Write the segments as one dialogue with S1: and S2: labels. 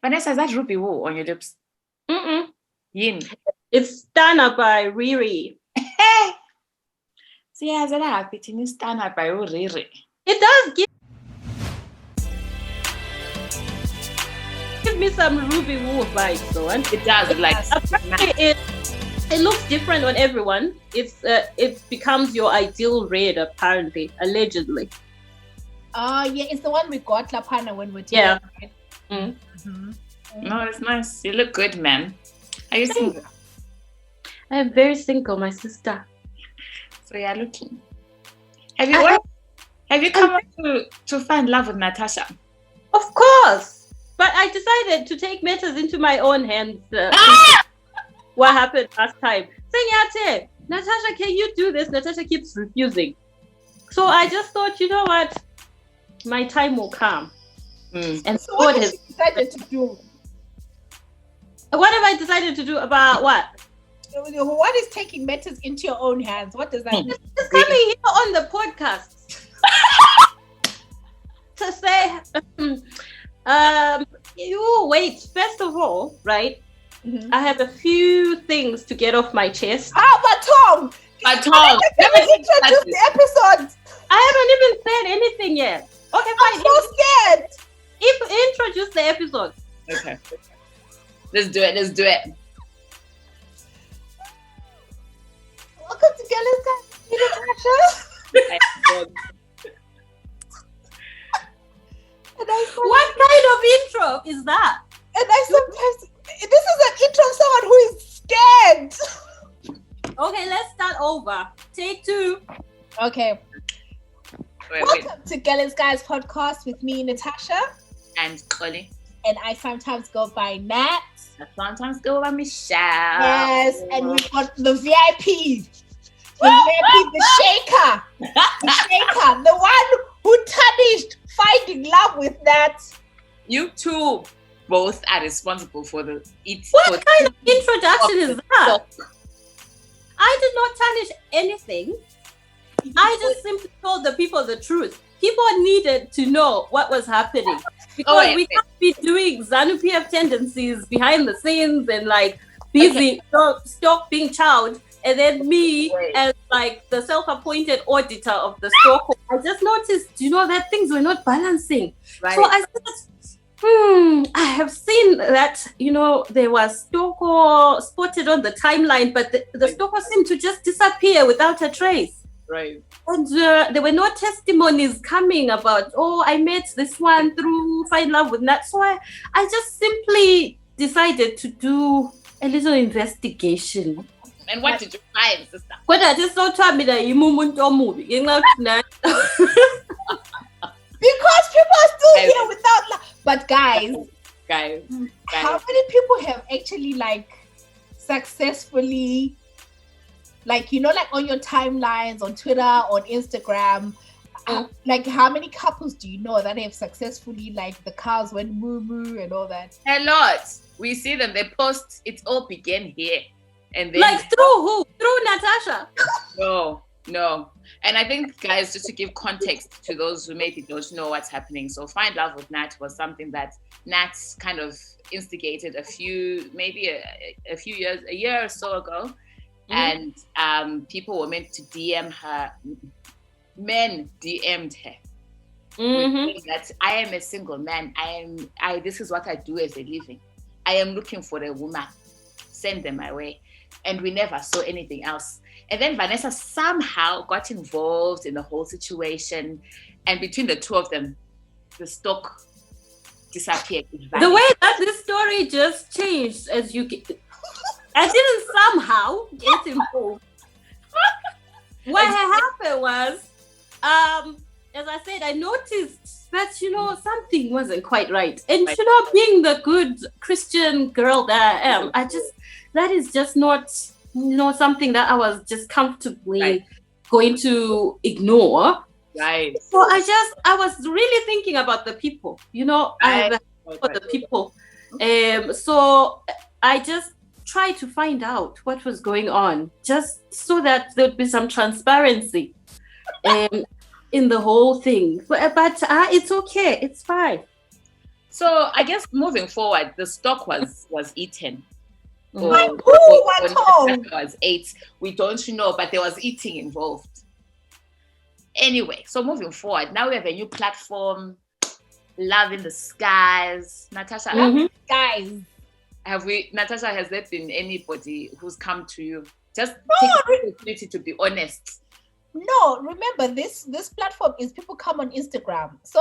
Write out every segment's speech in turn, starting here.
S1: Vanessa, is that Ruby Woo on your lips? Yin.
S2: It's Stana by Riri.
S1: Siyazela happy to Stana by Riri.
S2: It does give me some Ruby Woo vibes, though. And
S1: it does.
S2: It looks different on everyone. It becomes your ideal red, apparently, allegedly.
S3: Yeah, it's the one we got Lapana when we did.
S2: Yeah.
S3: Right?
S1: Mm-hmm. No, it's nice. You look good, man. Are you single?
S2: I am very single, my sister.
S1: So you're looking. Have you come up to find love with Natasha?
S2: Of course. But I decided to take matters into my own hands. What happened last time? Senyate, Natasha, can you do this? Natasha keeps refusing. So I just thought, you know what? My time will come.
S3: And so what have you decided to do?
S2: What have I decided to do about what?
S3: What is taking matters into your own hands? What does that mean?
S2: It's coming here on the podcast to say, you wait. First of all, right? Mm-hmm. I have a few things to get off my chest.
S3: But Tom,
S1: let me
S3: introduce the episode.
S2: I haven't even said anything yet. Okay, fine.
S3: I'm so scared.
S2: Introduce the episode.
S1: Okay. Let's do it.
S3: Welcome to Gala's Natasha.
S2: What kind of intro is that?
S3: And this is an intro of someone who is scared.
S2: Okay, let's start over. Take 2.
S3: Okay. Welcome to Gala's Guys podcast with me, Natasha.
S1: And Collie.
S3: And I sometimes go by Nat.
S1: I sometimes go by Michelle.
S3: Yes, and we've got the VIP. The shaker. The shaker. The one who tarnished finding love with Nat.
S1: You two both are responsible for the
S2: What kind of introduction is that? I did not tarnish anything. I just simply told the people the truth. People needed to know what was happening because we can't be doing ZANU-PF tendencies behind the scenes and busy stock being chowed, and then me as the self-appointed auditor of the stock. I just noticed, that things were not balancing. Right. So I said, I have seen that, there was Stoko spotted on the timeline, but the Stoko seemed to just disappear without a trace.
S1: Right.
S2: And there were no testimonies coming about, I met this one through Find Love with Nat. So I just simply decided to do a little investigation.
S1: And what did you find, sister?
S2: What I just thought to me that movie.
S3: Because people are still here without love. But guys, how many people have actually successfully on your timelines on Twitter, on Instagram, how many couples do you know that have successfully the cars went moo moo and all that?
S1: A lot. We see them. They post. It all began here, and then
S2: through who? Through Natasha?
S1: No. And I think, guys, just to give context to those who maybe don't know what's happening. So, Find Love with Nat was something that Nat kind of instigated a year or so ago. And people were meant to DM her. Men DM'd her. That I am a single man. This is what I do as a living. I am looking for a woman. Send them my way. And we never saw anything else. And then Vanessa somehow got involved in the whole situation. And between the two of them, the stock disappeared.
S2: The way that this story just changed as you I didn't somehow get involved. What happened was, as I said, I noticed that, something wasn't quite right. And, being the good Christian girl that I am, that is just not, something that I was just comfortably going to ignore.
S1: Right.
S2: So I was really thinking about the people, for the people. So I just try to find out what was going on, just so that there would be some transparency in the whole thing. But it's okay. It's fine.
S1: So I guess moving forward, the stock was eaten.
S3: Who
S1: was 8. We don't know, but there was eating involved. Anyway, so moving forward, now we have a new platform, Love in the Skies. Natasha,
S3: guys.
S1: Natasha, has there been anybody who's come to you? Just take the opportunity to be honest.
S3: No, remember this platform is people come on Instagram. So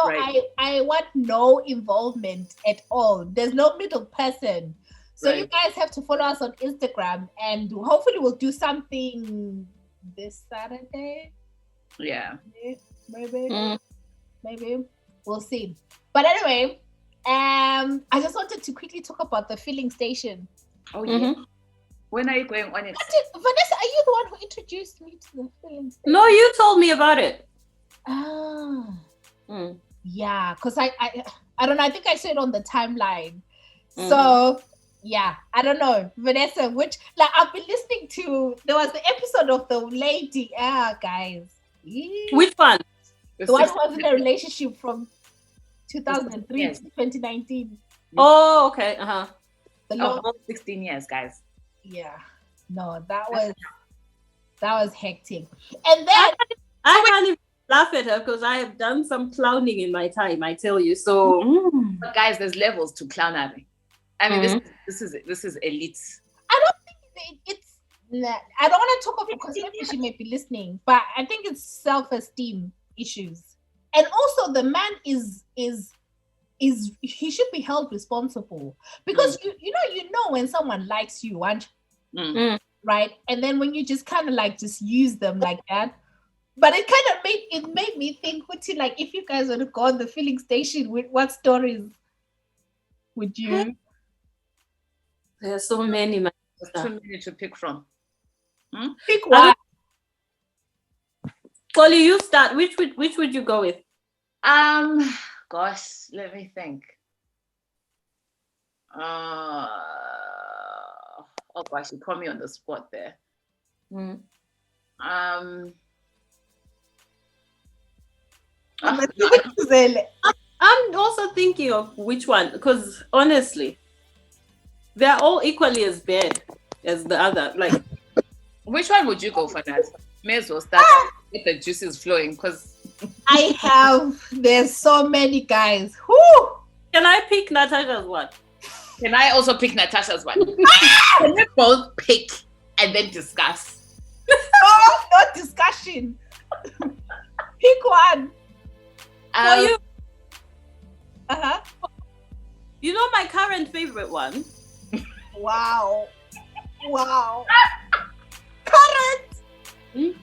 S3: I want no involvement at all. There's no middle person. So you guys have to follow us on Instagram, and hopefully we'll do something this Saturday.
S1: Yeah.
S3: Maybe. We'll see. But anyway, I just wanted to quickly talk about the filling station.
S1: Oh yeah. When are you going on it?
S3: Vanessa, are you the one who introduced me to the filling station?
S2: No, you told me about it.
S3: Yeah, because I don't know, I think I saw it on the timeline. So yeah, I don't know, Vanessa, which I've been listening to. There was the episode of the lady, guys.
S2: Which one?
S3: The one who was in a relationship from 2003 to 2019.
S2: Oh, okay.
S1: Almost 16 years, guys.
S3: Yeah. No, that was hectic. And then
S2: I can't even laugh at her because I have done some clowning in my time, I tell you. So
S1: but guys, there's levels to clownery. I mean, this is elite.
S3: I don't think it's I don't want to talk about it because maybe she may be listening, but I think it's self-esteem issues. And also the man is he should be held responsible because you know when someone likes you, right? And then when you just kind of just use them like that. But it kind of made me think, if you guys were to go on the filling station, what stories would you?
S2: There's so many, man.
S1: Too many to pick from.
S3: Pick one.
S2: Polly, you start. Which would you go with?
S1: Gosh, let me think. Oh gosh, you put me on the spot there.
S2: I'm also thinking of which one, because honestly, they're all equally as bad as the other.
S1: Which one would you go for, Nat? May as well start with the juices flowing, because there's so many guys. Whoo!
S2: Can I pick Natasha's one?
S1: Can I also pick Natasha's one? Can we both pick and then discuss?
S3: No discussion. Pick one.
S2: For you. You know my current favorite one?
S3: Wow. Current.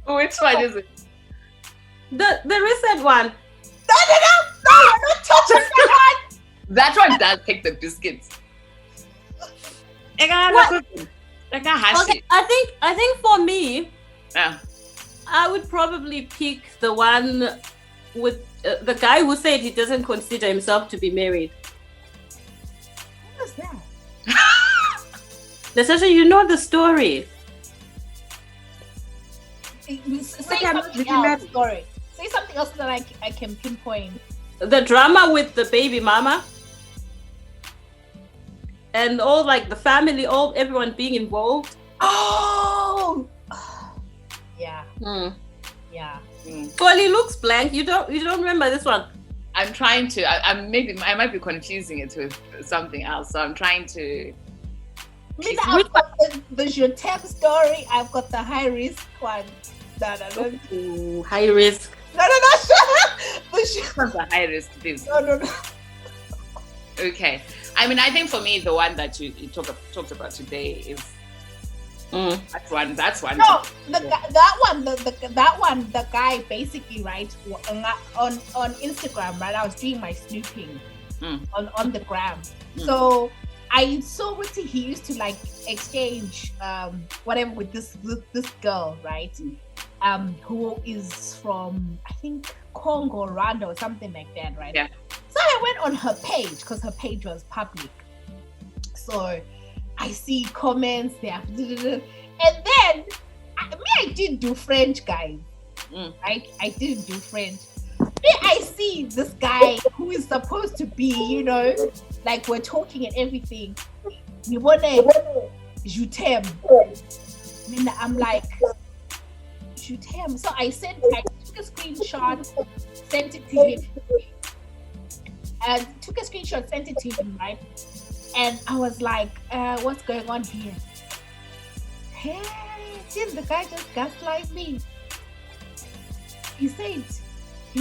S1: Which one is it?
S2: The recent one.
S3: No, I'm not touching that one.
S1: That one does take the biscuits.
S2: Okay, I think for me, I would probably pick the one with the guy who said he doesn't consider himself to be married.
S3: What was that?
S2: Natasha, you know the story.
S3: Say something else. Story. Say something else that I can pinpoint.
S2: The drama with the baby mama. And all the family, everyone being involved.
S3: Oh, yeah, yeah.
S2: Polly looks blank. You don't remember this one?
S1: I'm trying to. I might be confusing it with something else. So I'm trying to.
S3: I've got the Jotem story. I've got the high risk one.
S2: Ooh, high risk.
S3: No.
S1: This one's a high risk, please.
S3: No.
S1: Okay. I mean, I think for me, the one that you talked about today is that's one.
S3: No, that one. The guy basically, right, on Instagram, right? I was doing my snooping on the gram. So I saw he used to exchange whatever with this girl, right? Who is from, I think, Congo, Rwanda, or something like that, right?
S1: Yeah.
S3: So I went on her page because her page was public. So I see comments there, and then I didn't do French, guys. Right? I didn't do French. I see this guy who is supposed to be, you know, like we're talking and everything. You want to jutem. Then I'm like, jutem. So I took a screenshot, sent it to him. Took a screenshot, sent it to him, right? And I was like, what's going on here? Hey, didn't the guy just gaslight me? He said,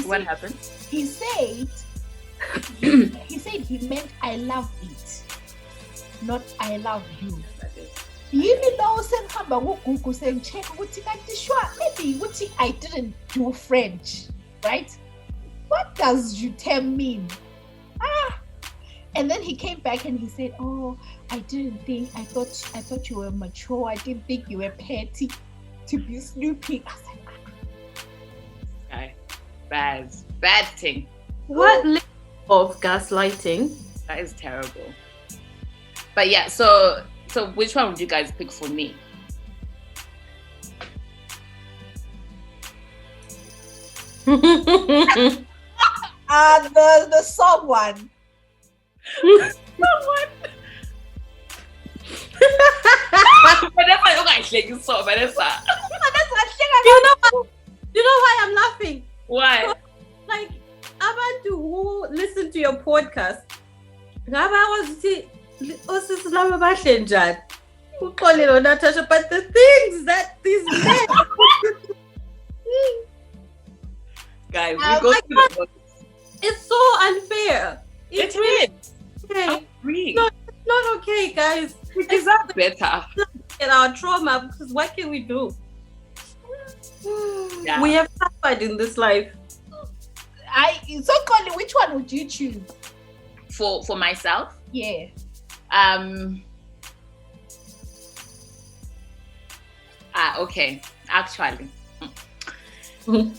S1: what happened?
S3: He said he meant I love it, not I love you. Even though Google saying check maybe I didn't do French, right? What does jutem mean? And then he came back and he said, oh, I thought you were mature. I didn't think you were petty to be snooping. I was like,
S1: bad thing.
S2: What level of gaslighting?
S1: That is terrible. But yeah, so which one would you guys pick for me?
S3: the song one.
S2: You know why I'm laughing?
S1: Why?
S2: Like, abantu who listen to your podcast, but the things that these men
S1: guys, we go through the books.
S2: It's so unfair.
S1: It is.
S2: Okay. No, it's not okay, guys.
S1: We deserve better.
S2: Get our trauma, because what can we do?
S1: Yeah.
S2: We have suffered in this life.
S3: So Connie, which one would you choose?
S1: For myself?
S3: Yeah.
S1: Okay. Actually. So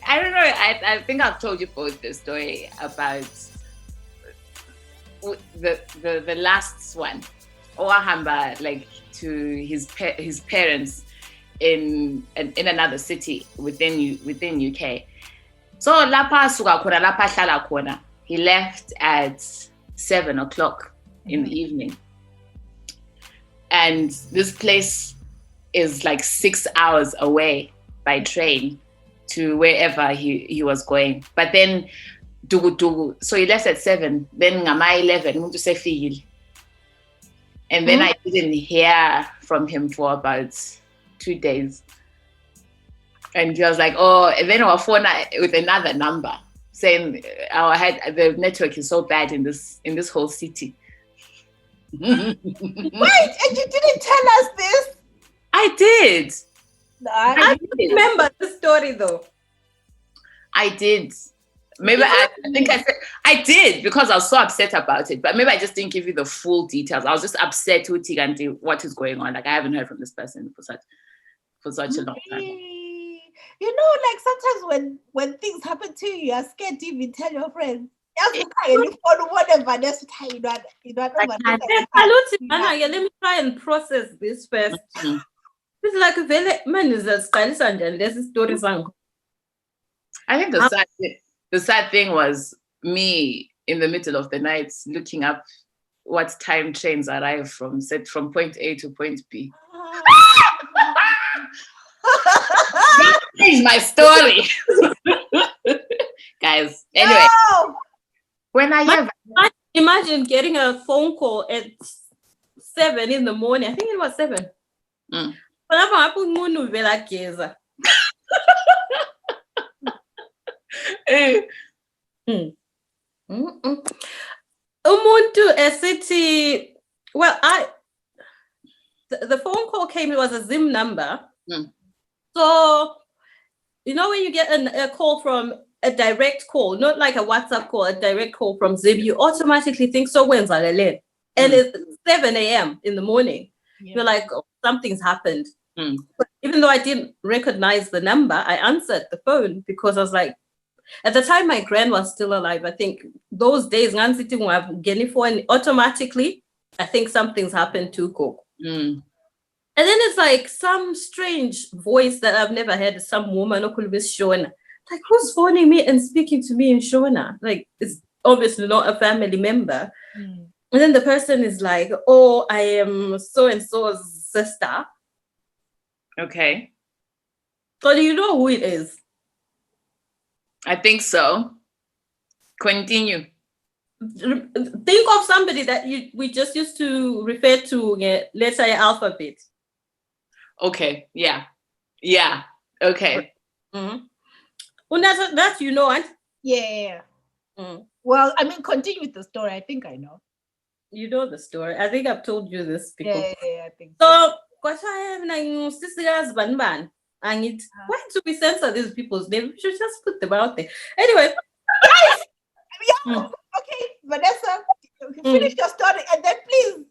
S1: I don't know. I think I've told you both the story about the last one. Owahamba, like to his parents in another city within UK. So lapa suka khona lapa hlala khona. He left at 7 o'clock in the evening, and this place is like 6 hours away by train to wherever he was going. But then so he left at 7. Then ngama 11 umuntu sefile. And then I didn't hear from him for about 2 days. And he was like, oh, and then our phone with another number saying the network is so bad in this whole city.
S3: Wait, and you didn't tell us this?
S1: I did.
S3: No,
S2: I remember the story though.
S1: I did. Maybe I think I said I did because I was so upset about it. But maybe I just didn't give you the full details. I was just upset with Tiganti, what is going on. Like I haven't heard from this person for such a long time.
S3: You know, like sometimes when things happen to you, you're scared to even tell your friends. Let me
S2: try and process this first. It's like a man is a stylist and there's stories.
S1: I think the sad thing was me in the middle of the night looking up what time trains arrive from point A to point B. That is my story. Guys, anyway.
S3: No!
S1: When I
S2: imagine getting a phone call at 7 in the morning. I think it was 7. Umuntu esithi, well, the phone call came, it was a Zim number. So, you know, when you get a call from a direct call, not like a WhatsApp call, a direct call from Zim, you automatically think, so when's Alele? And it's 7 a.m. in the morning. You're like, oh, something's happened. But even though I didn't recognize the number, I answered the phone because I was like, at the time my grand was still alive. I think those days, automatically, I think something's happened to Coco. And then it's like some strange voice that I've never heard, some woman shown. like, who's phoning me and speaking to me in Shona? Like, it's obviously not a family member. And then the person is like, oh, I am so and so's sister.
S1: Okay.
S2: So do you know who it is?
S1: I think so. Continue.
S2: Think of somebody that we just used to refer to letter alphabet.
S1: Okay. Yeah. Okay.
S2: That you know, and
S3: yeah. Well, I mean, continue with the story. I think I know.
S2: You know the story. I think I've told you this before.
S3: Yeah, I think
S2: so. Why do we censor these people's names? We should just put them out there. Anyway.
S3: Guys! Okay, Vanessa, finish your story and then please,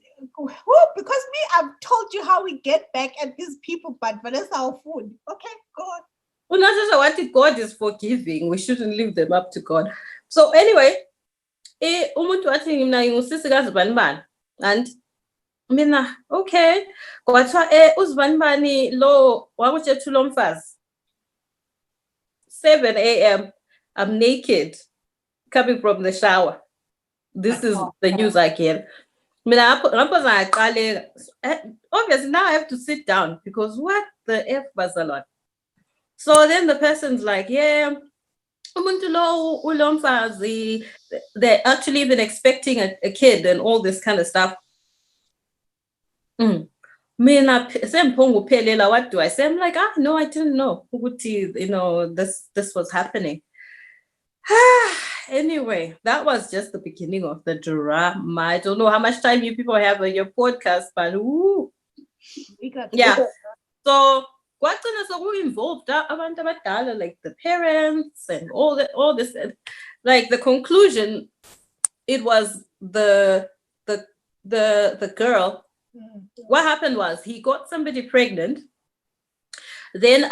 S3: because I've told you how we get back at these people, but Vanessa, our food. Okay, go on.
S2: Well, not just what God is forgiving. We shouldn't leave them up to God. So anyway, umuntu wathi mina ngusisikazi bani and mina okay kwathiwa uzibani lo wakuthetha lo mfazi 7 a.m. I'm naked coming from the shower. This is the news I get. Obviously now I have to sit down because what the F was a lot. So then the person's like, yeah, they're actually even expecting a kid and all this kind of stuff. What do I say? I'm like, no, I didn't know. This was happening. Anyway, that was just the beginning of the drama. I don't know how much time you people have on your podcast, but yeah. So what's involved like the parents and all this, like the conclusion, it was the girl. What happened was he got somebody pregnant. Then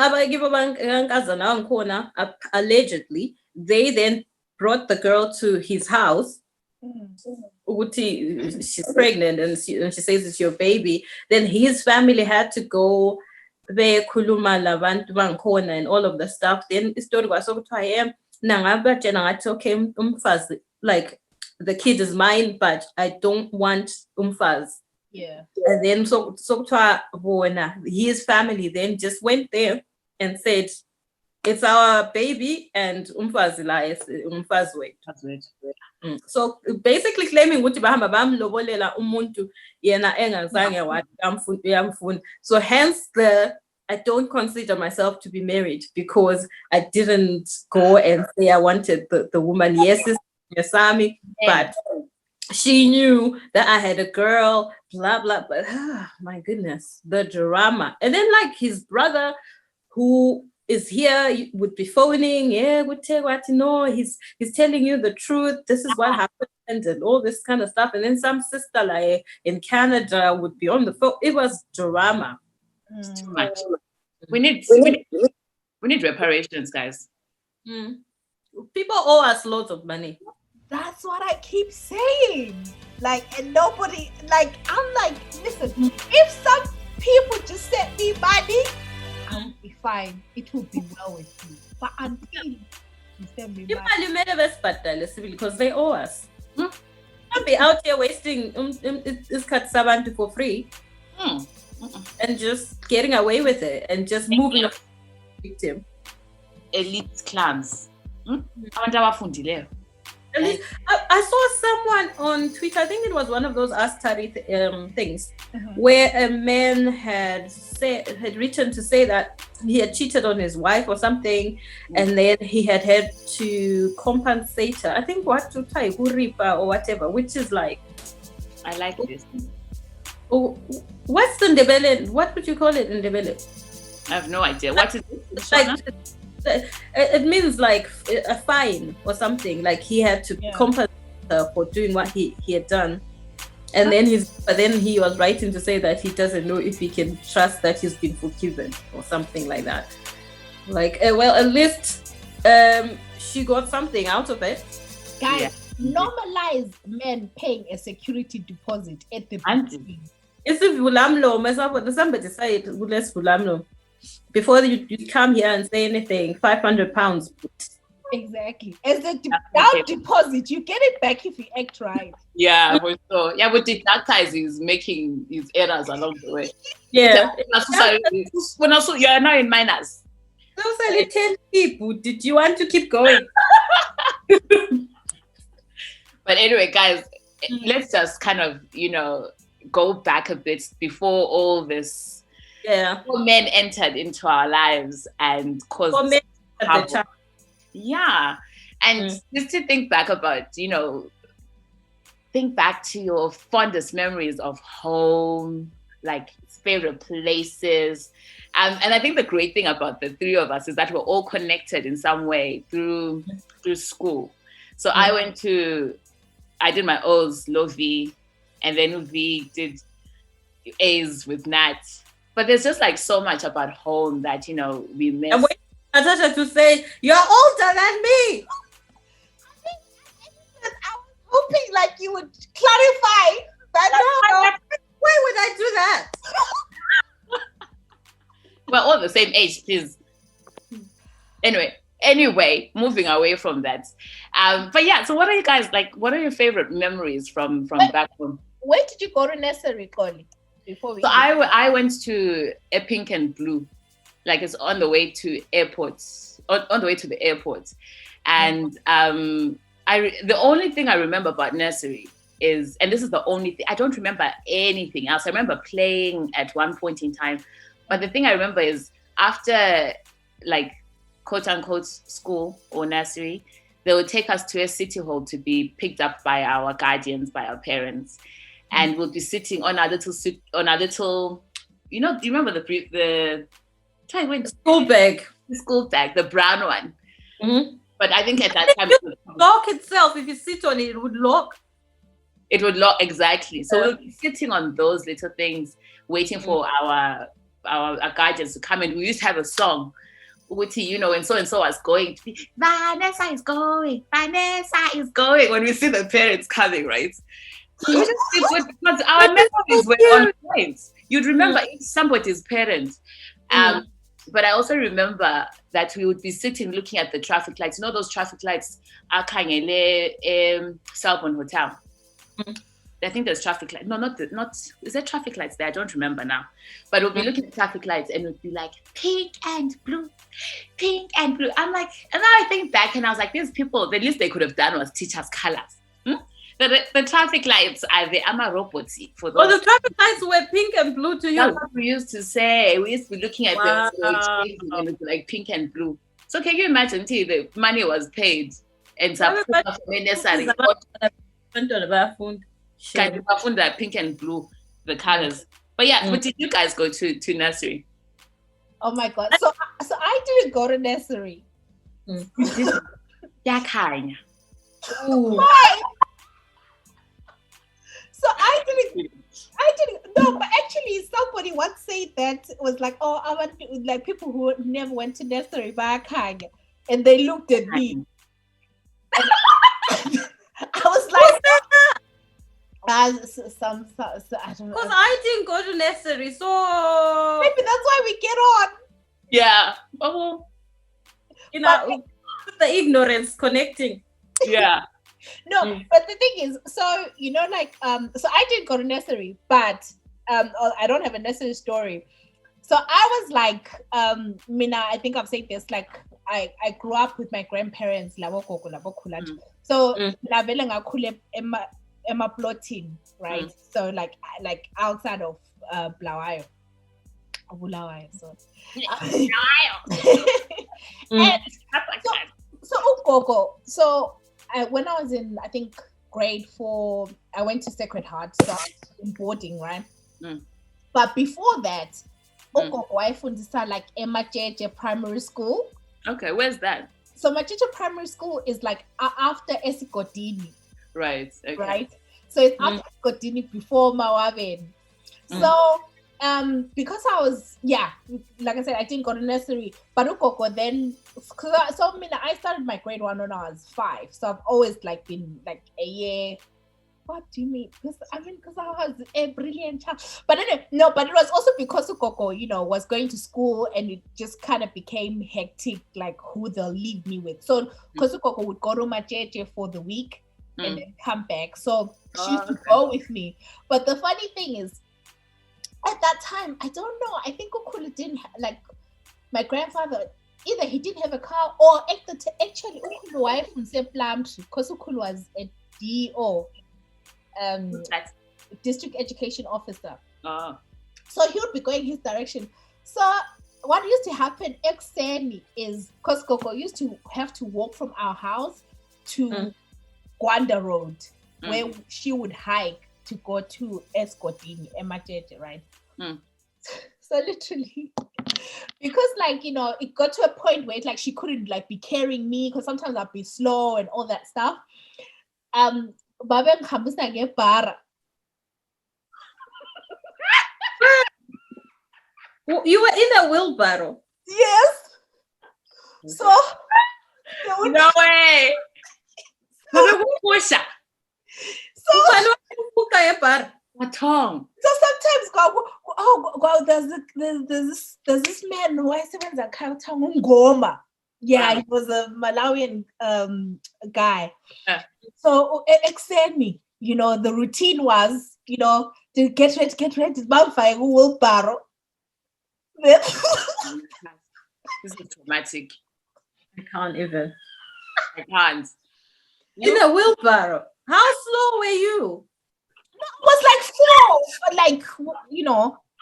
S2: allegedly they then brought the girl to his house. She's pregnant and she says it's your baby. Then his family had to go there, kuluma labantu bankhona and all of the stuff. Then story was okay, like the kid is mine, but I don't want umfaz.
S3: Yeah.
S2: And then so his family then just went there and said, it's our baby and umfazila is umfazwe. So basically claiming ukuthi bahamba bamlobolela umuntu yena engazange yamfuna. So hence I don't consider myself to be married because I didn't go and say I wanted the woman. Yes, it's Yasami, but she knew that I had a girl, blah, blah, but my goodness, the drama. And then like his brother who is here would be phoning, would tell what you know, he's telling you the truth, this is what happened and all this kind of stuff. And then some sister like in Canada would be on the phone. It was drama.
S1: It's too much. We need reparations, guys.
S2: People owe us lots of money.
S3: That's what I keep saying. Like, and nobody, like, I'm like, listen, if some people just send me money, I'll be fine. It will be well with you. But until you send me money,
S2: because they owe us. I'll be out here wasting this katsabantu for free and just getting away with it and just moving up victim.
S1: Elite clans.
S2: I saw someone on Twitter, I think it was one of those Ask Tari things, where a man had written to say that he had cheated on his wife or something, and then he had to compensate her. I think what to tie huripa or whatever, which is like,
S1: I like this.
S2: Oh, what's the Ndebele? What would you call it in Ndebele?
S1: I have no idea. What is it?
S2: Like, it means like a fine or something. Like he had to compensate her for doing what he had done, and then he was writing to say that he doesn't know if he can trust that he's been forgiven or something like that. Like, well, at least she got something out of it.
S3: Guys, normalize men paying a security deposit at the beginning.
S2: It's a vulamlo. Somebody said less vulamlo. before you come here and say anything, £500.
S3: Exactly. As a down deposit, you get it back if you act right.
S1: Yeah, for sure. Yeah, but the deductize is making his errors along the way.
S2: Yeah.
S1: When also you are now in minus.
S2: Those are 10 people. Did you want to keep going?
S1: But anyway, guys, let's just kind of, go back a bit before all this.
S2: Yeah.
S1: Before men entered into our lives and caused trouble. Yeah. And just to think back about, think back to your fondest memories of home, like favorite places. And I think the great thing about the three of us is that we're all connected in some way through school. So I did my O's, Lovi, and then V did A's with Nat. But there's just like so much about home that, we miss.
S2: And wait for Natasha to say, you're older than me.
S3: I was hoping like you would clarify that. No,
S2: why would I do that?
S1: We're all the same age, please. Anyway, moving away from that. But yeah, so what are you guys like? What are your favorite memories from back home?
S3: Where did you go to nursery, Collie? Before we
S1: I went to a Pink and Blue, like it's on the way to airports, on the way to the airport, and the only thing I remember about nursery is, and this is the only thing, I don't remember anything else. I remember playing at one point in time, but the thing I remember is after like quote unquote school or nursery, they would take us to a city hall to be picked up by our guardians, by our parents. And we'll be sitting on our little, do you remember the
S2: school bag?
S1: The school bag, the brown one.
S2: Mm-hmm.
S1: But I think at that time,
S2: lock itself. If you sit on it, it would lock.
S1: It would lock, exactly. So we'll be sitting on those little things, waiting for our guardians to come in. We used to have a song, which, and so was going to be, Vanessa is going, when we see the parents coming, right? We just feel good because our memories were on point. You'd remember somebody's parents. But I also remember that we would be sitting looking at the traffic lights. You know those traffic lights are Selborne Hotel. I think there's traffic lights. No, not is there traffic lights there? I don't remember now. But we'll be looking at traffic lights and we'll be like, pink and blue. I'm like, and now I think back and I was like, these people, the least they could have done was teach us colors. The traffic lights are the robots for those.
S2: Oh, the traffic lights were pink and blue to you.
S1: That's what we used to say. We used to be looking at them and it would be like pink and blue. So can you imagine the money was paid and pink and blue, the colors. But yeah, but did you guys go to nursery?
S3: Oh my God. So I didn't go to nursery.
S1: Yeah, kind.
S3: Why? So I didn't. No, but actually, somebody once said that it was like, oh, I want to, like people who never went to nursery back, and they looked at me. I was like, I don't know.
S2: Because I didn't go to nursery, so
S3: maybe that's why we get on.
S1: Yeah. Oh.
S2: The ignorance connecting.
S1: Yeah.
S3: No, but the thing is, so so I didn't go to nursery, but I don't have a nursery story. So I was like, Mina, I think I've said this, like I grew up with my grandparents, so Emma plotting, right? So like outside of Bulawayo. So and so Ukoko, so when I was in, I think, grade 4, I went to Sacred Heart, so I was in boarding, right? But before that, Ukoko, I fundisa like Macheche Primary School.
S1: Okay, where's that?
S3: So Macheche Primary School is like after Esigodini.
S1: Right. Okay.
S3: Right. So it's after Esigodini, before Mawaben. So because I was, like I said, I didn't go to nursery, but Ukoko then, I started my grade 1 when I was 5, so I've always like been like a year what do you mean? Because I was a brilliant child. But anyway, no, but it was also because Ukoko, was going to school and it just kind of became hectic, like who they'll leave me with. So because Ukoko would go to Macheche for the week and then come back. So she used to go with me. But the funny thing is, at that time, I don't know, I think Ukulu didn't my grandfather, either he didn't have a car or actually Ukulu wife from Seplamshi, because Ukulu was a DO. District education officer. So he would be going his direction. So what used to happen externally is because Coco used to have to walk from our house to Gwanda Road, where she would hike to go to Escotini, Emajeje, right? So literally, because it got to a point where she couldn't be carrying me because sometimes I'd be slow and all that stuff. Baba ngihambisa ngebhara.
S2: You were in a wheelbarrow?
S3: Yes. So
S1: no way. What tongue?
S3: So sometimes there's this man who I said Ngoma. Yeah, he was a Malawian guy. So externally, the routine was, to get ready, bonfire, wheelbarrow.
S1: This is traumatic.
S2: I can't even.
S1: I can't.
S2: In a wheelbarrow. How slow were you?
S3: It was like 4,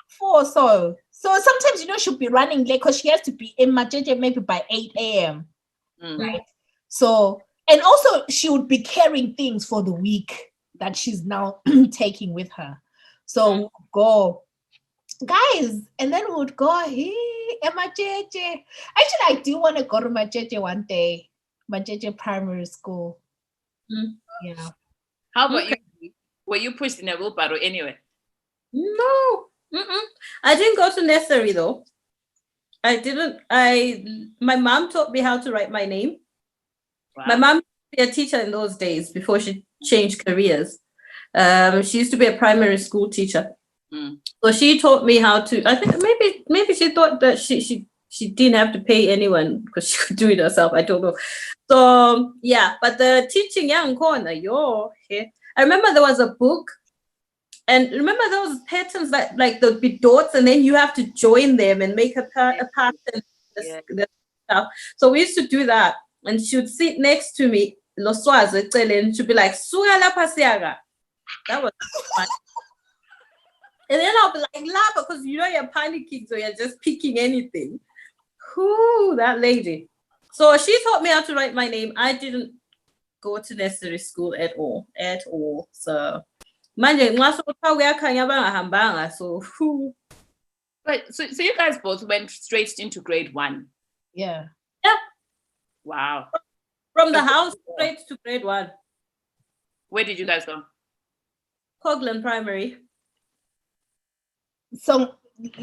S3: four. So sometimes, she'll be running late because she has to be in Majeje maybe by 8 a.m. Right? So, and also she would be carrying things for the week that she's now taking with her. So we'll go, guys, and then we would go, hey, Majeje. Actually, I do want to go to Majeje one day, Majeje Primary School. Yeah.
S1: How about you? Were you pushed in a wheelbarrow anyway?
S2: No. I didn't go to nursery though. I didn't. My mom taught me how to write my name. Wow. My mom used to be a teacher in those days before she changed careers. She used to be a primary school teacher. So she taught me how to. I think maybe she thought that she didn't have to pay anyone because she could do it herself. I don't know. So yeah, but the teaching young corner, I remember there was a book. And remember those patterns that there'd be dots and then you have to join them and make a pattern. Stuff. So we used to do that. And she would sit next to me, and she'd be like, Suga la pasiaga. That was fun. And then I'll be like, laugh because you're panicking, so you're just picking anything. Whoo, that lady. So she taught me how to write my name. I didn't go to nursery school at all. So but
S1: so you guys both went straight into grade 1.
S3: Yeah.
S1: Wow.
S2: From the house straight to grade 1.
S1: Where did you guys go?
S2: Coglan Primary.
S3: So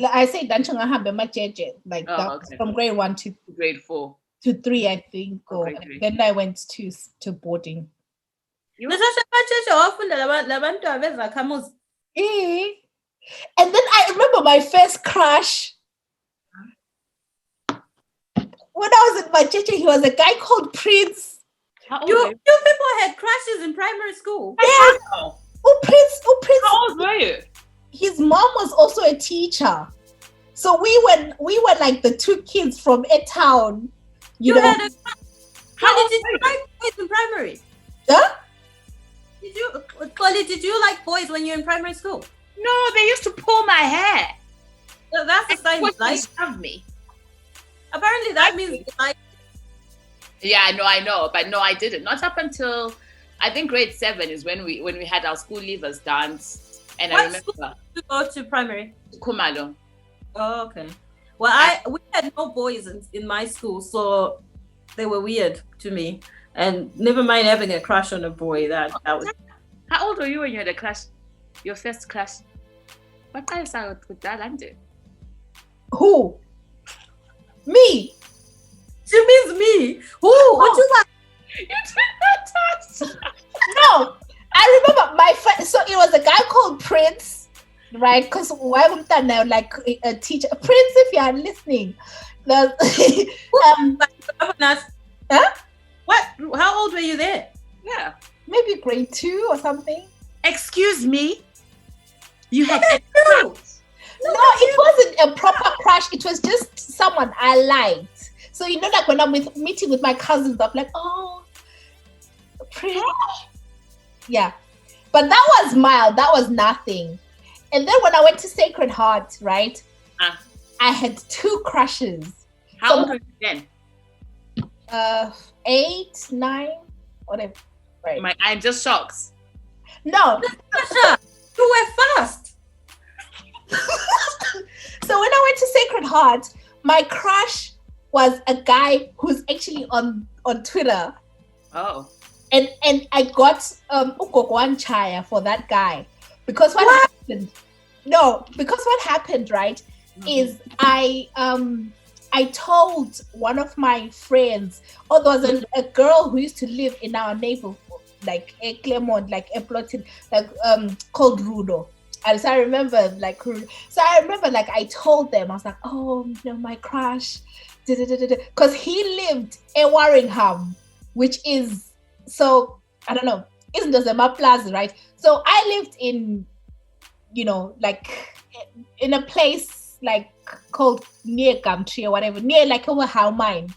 S3: I say Danchanga Hambe Majeje, from grade 1 to
S1: grade 4
S3: to 3, I think. Then I went to boarding.
S2: And
S3: then I remember my first crush. When I was in Majeje, he was a guy called Prince.
S2: You people had crushes in primary school?
S3: Yeah. Prince.
S1: How old were you?
S3: His mom was also a teacher. So we were like the two kids from a town.
S2: How did you like boys in primary?
S3: Yeah?
S2: Did you like boys when you were in primary school?
S1: No, they used to pull my hair.
S2: So that's the sign of life.
S1: Me.
S2: Apparently that means like.
S1: Yeah, no, I know, but no, I didn't. Not up until I think grade 7 is when we had our school leavers dance, and I remember.
S2: School did you go to primary?
S1: Kumalo.
S2: Oh, okay. Well, we had no boys in my school, so they were weird to me. And never mind having a crush on a boy. That was.
S1: How old were you when you had a crush? Your first crush? What else I would that under?
S3: Who? Me.
S2: She means me. Who? What you like?
S1: You did not touch.
S3: No, I remember my friend. So it was a guy called Prince, right? Because why would that now? Like a teacher, Prince, if you are listening,
S2: huh? What? How old were you there?
S1: Yeah,
S3: maybe grade 2 or something.
S1: Excuse me. You had
S3: no, it wasn't a proper crush. It was just someone I liked. So like when I'm meeting with my cousins, I'm like, oh, Prince. Yeah. But that was mild. That was nothing. And then when I went to Sacred Heart, right? I had 2 crushes.
S1: How old were you then?
S3: 8, 9, whatever. Right.
S1: I'm just shocked.
S3: No.
S2: You were fast.
S3: So when I went to Sacred Heart, my crush was a guy who's actually on Twitter.
S1: Oh.
S3: And I got Ukokwan Chaya for that guy. Because what happened? No, because what happened, right, is I told one of my friends, there was a girl who used to live in our neighborhood, like Clermont, like Eplotin, like called Rudo. And so I remember I told them, I was like, oh, my crush, because he lived in Warringham, which is, so I don't know, isn't the Zema Plaza, right? So I lived in, like in a place like called near Gumtree or whatever, near like over how mine.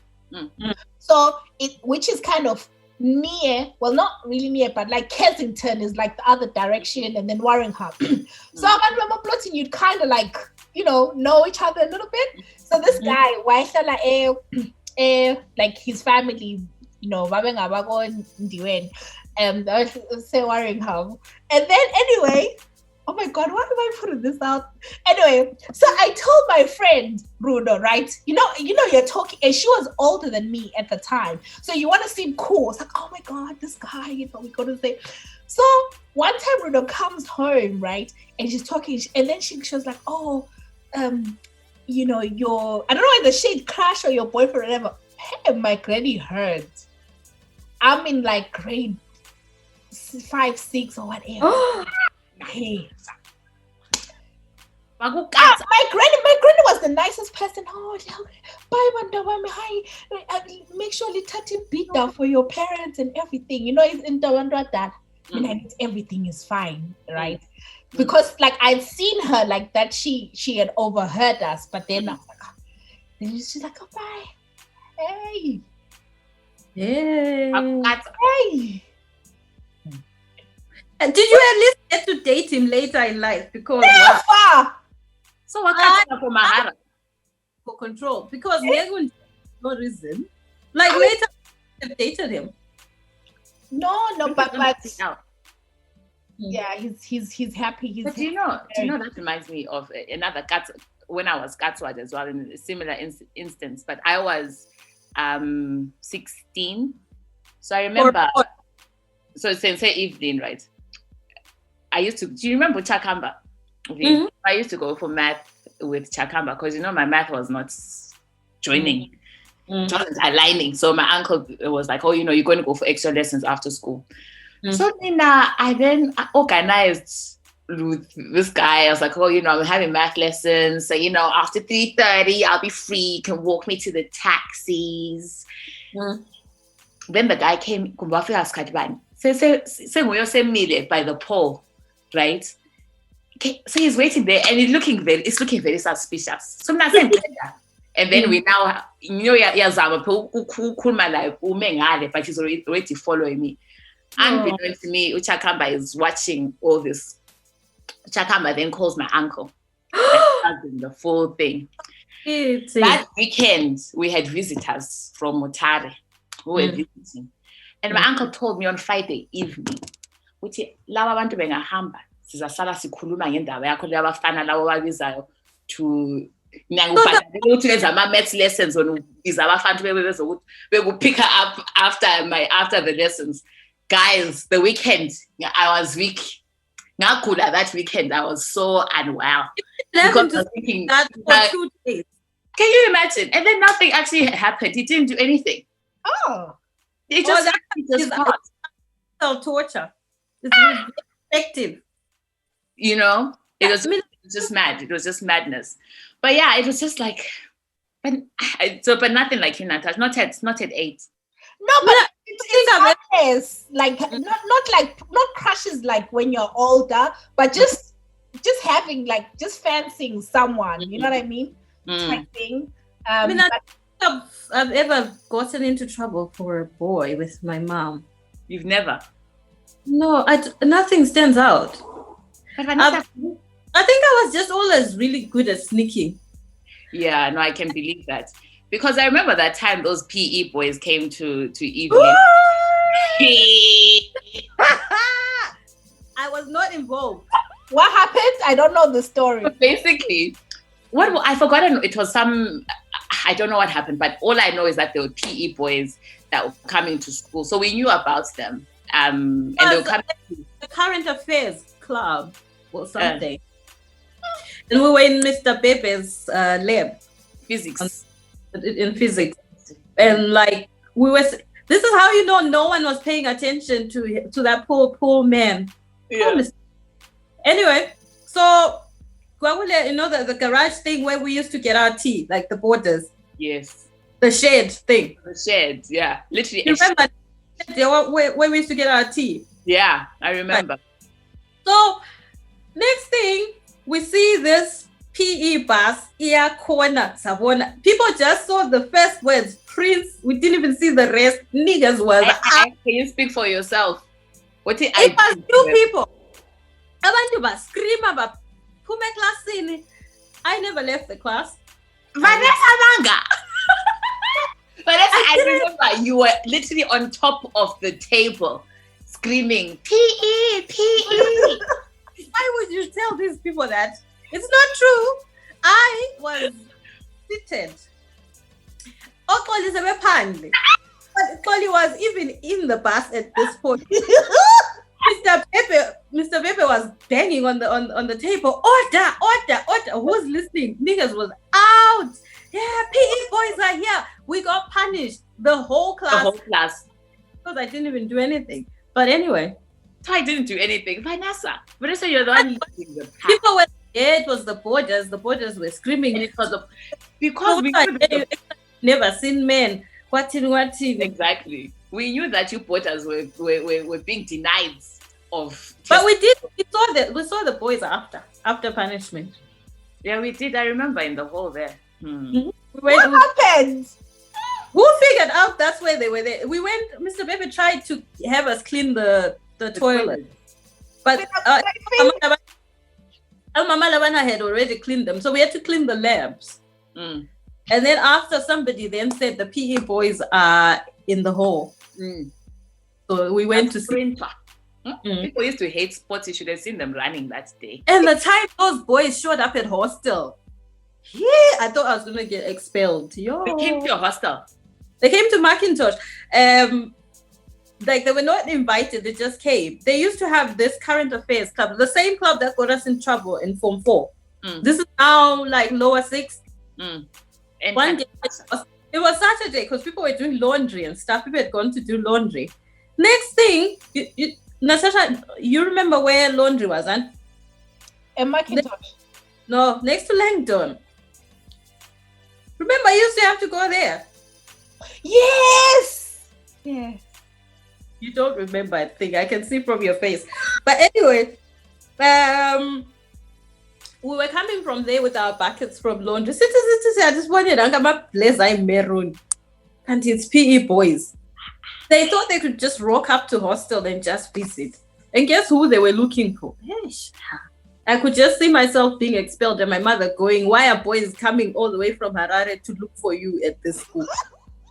S3: So which is kind of near, well, not really near, but like Kensington is like the other direction, and then Warringham. So I remember plotting, you'd kind of like, know each other a little bit. So this guy, like his family, say Warringham. And then anyway, oh my God, why am I putting this out? Anyway, so I told my friend Rudo, right? You're talking, and she was older than me at the time. So you want to seem cool. It's like, oh my God, this guy, we're going to say. So one time Rudo comes home, right? And she's talking, and then she was like, oh, your, I don't know whether she'd crush or your boyfriend or whatever. Hey, my granny heard. I'm in like grade 5, 6 or whatever. Hey. My granny was the nicest person. Oh, bye, make sure you touch it beat down for your parents and everything. It's in the that. Everything is fine, right? Because like I'd seen her like that, she had overheard us, but then I was like, then she's like, oh, bye. Hey.
S2: Hey. And did you at least get to date him later in life? Because
S3: never.
S1: So what kind of for Mahara?
S2: For control. Because no reason. Like later I dated him.
S3: No, but yeah, he's happy.
S1: But do you know that reminds me of another cat when I was Gatswad as well, in a similar instance. But I was 16. So I remember, so Sensei Evelyn, right? Do you remember Chakamba? Okay. I used to go for math with Chakamba because, my math was not joining. It wasn't aligning. So my uncle was like, oh, you're going to go for extra lessons after school. So then I then organized with this guy. I was like, oh, I'm having math lessons. So, after 3:30, I'll be free. You can walk me to the taxis. Then the guy came, by the pole, right? Okay, so he's waiting there and it's looking very suspicious. So I'm not saying and then we now, but he's already following me. Unbeknownst to me, Uchakamba is watching all this. Uchakamba then calls my uncle. The full thing. That weekend, we had visitors from Mutare who were visiting. And my uncle told me on Friday evening, uthi laba bantu bengahamba sizasala sikhuluma ngendaba yakho labafana labo babizayo to ukuthi ama-maths lessons on izabafana bebezokuthi bekupick up after the lessons. Guys, the weekend I was weak. Ngagula that weekend. I was so unwell. Because I was thinking
S2: that for 2 days.
S1: Can you imagine? And then nothing actually happened. He didn't do anything.
S3: Oh.
S1: It just
S2: self torture. It was effective.
S1: You know, it was just mad. It was just madness. But yeah, it was just like, but nothing like you, Natasha. Not at 8.
S3: No, but it's honest. Like not crushes like when you're older, but just having like just fancying someone. You know what I mean? Type thing.
S2: I mean, I've ever gotten into trouble for a boy with my mom.
S1: You've never?
S2: No, nothing stands out.
S1: But
S2: I think I was just always really good at sneaking.
S1: Yeah, no, I can believe that. Because I remember that time those PE boys came to Evelyn.
S2: I was not involved.
S3: What happened? I don't know the story.
S1: But basically, I forgotten. It was I don't know what happened, but all I know is that there were PE boys that were coming to school, so we knew about them. And they were coming to
S2: the current affairs club or something. And we were in Mr. Bebe's lab,
S1: physics.
S2: In physics, and like we were. This is how you know no one was paying attention to that poor man.
S1: Yeah.
S2: Anyway, so you know the garage thing where we used to get our tea, like the borders.
S1: Yes.
S2: The shed thing.
S1: The shed, yeah, literally.
S2: You remember where we used to get our tea?
S1: Yeah, I remember.
S2: Right. So next thing we see this PE bus ear corner Savona. People just saw the first words Prince. We didn't even see the rest. Niggas was.
S1: Can you speak for yourself?
S2: It was two people. Abantu ba scream about pume classini. I never left the class.
S1: Vanessa Manga. Vanessa, I remember you were literally on top of the table screaming PE, PE.
S2: Why would you tell these people that? It's not true. I was seated. Okoli was even in the bus at this point. Mr. Pepe was banging on the table. Order. Who's listening? Niggas was out. Yeah, PE boys are here. We got punished. The whole class. Because I didn't even do anything. But anyway.
S1: So I didn't do anything. Vanessa, you're the one leading the pack.
S2: People were it was the borders. The borders were screaming.
S1: And it was because we
S2: never seen men. What in?
S1: Exactly. We knew that you borders were being denied of.
S2: But we did. We saw the boys after punishment.
S1: Yeah, we did. I remember in the hall there.
S3: What happened?
S2: Who figured out that's where they were there? We went. Mr. Baby tried to have us clean the toilet, but Mama Lavana had already cleaned them, so we had to clean the labs. And then after somebody then said the PE boys are in the hall, so we went to see.
S1: People used to hate sports. You should have seen them running that day.
S2: And the time those boys showed up at hostel, I thought I was gonna get expelled.
S1: They came to your hostel.
S2: They came to Macintosh. Like they were not invited, they just came. They used to have this current affairs club, the same club that got us in trouble in Form 4. This is now like lower 6. One day, it was Saturday because people were doing laundry and stuff. People had gone to do laundry. Next thing, Natasha, you remember where laundry was, huh?
S3: In Macintosh?
S2: No, next to Langdon. Remember, you used to have to go there.
S3: Yes! Yeah.
S2: You don't remember, I think. I can see from your face. But anyway, we were coming from there with our buckets from laundry. I just wanted to blazer maroon. And it's PE boys. They thought they could just rock up to hostel and just visit. And guess who they were looking for? I could just see myself being expelled and my mother going, why are boys coming all the way from Harare to look for you at this school?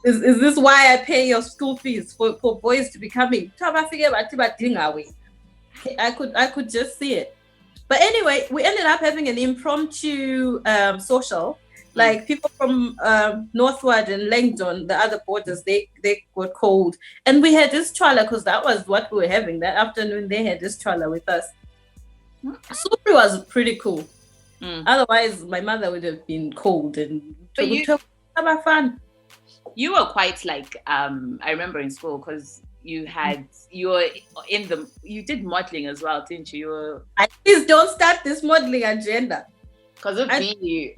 S2: Is this why I pay your school fees for boys to be coming? I could just see it. But anyway, we ended up having an impromptu social. Like people from Northward and Langdon, the other borders, they were cold. And we had this trawler because that was what we were having. That afternoon, they had this trawler with us. Supri was pretty cool. Otherwise, my mother would have been cold. And
S1: but
S2: have fun.
S1: You were quite like, I remember in school because you did modeling as well, didn't you? You were,
S2: please don't start this modeling agenda.
S1: Because of me,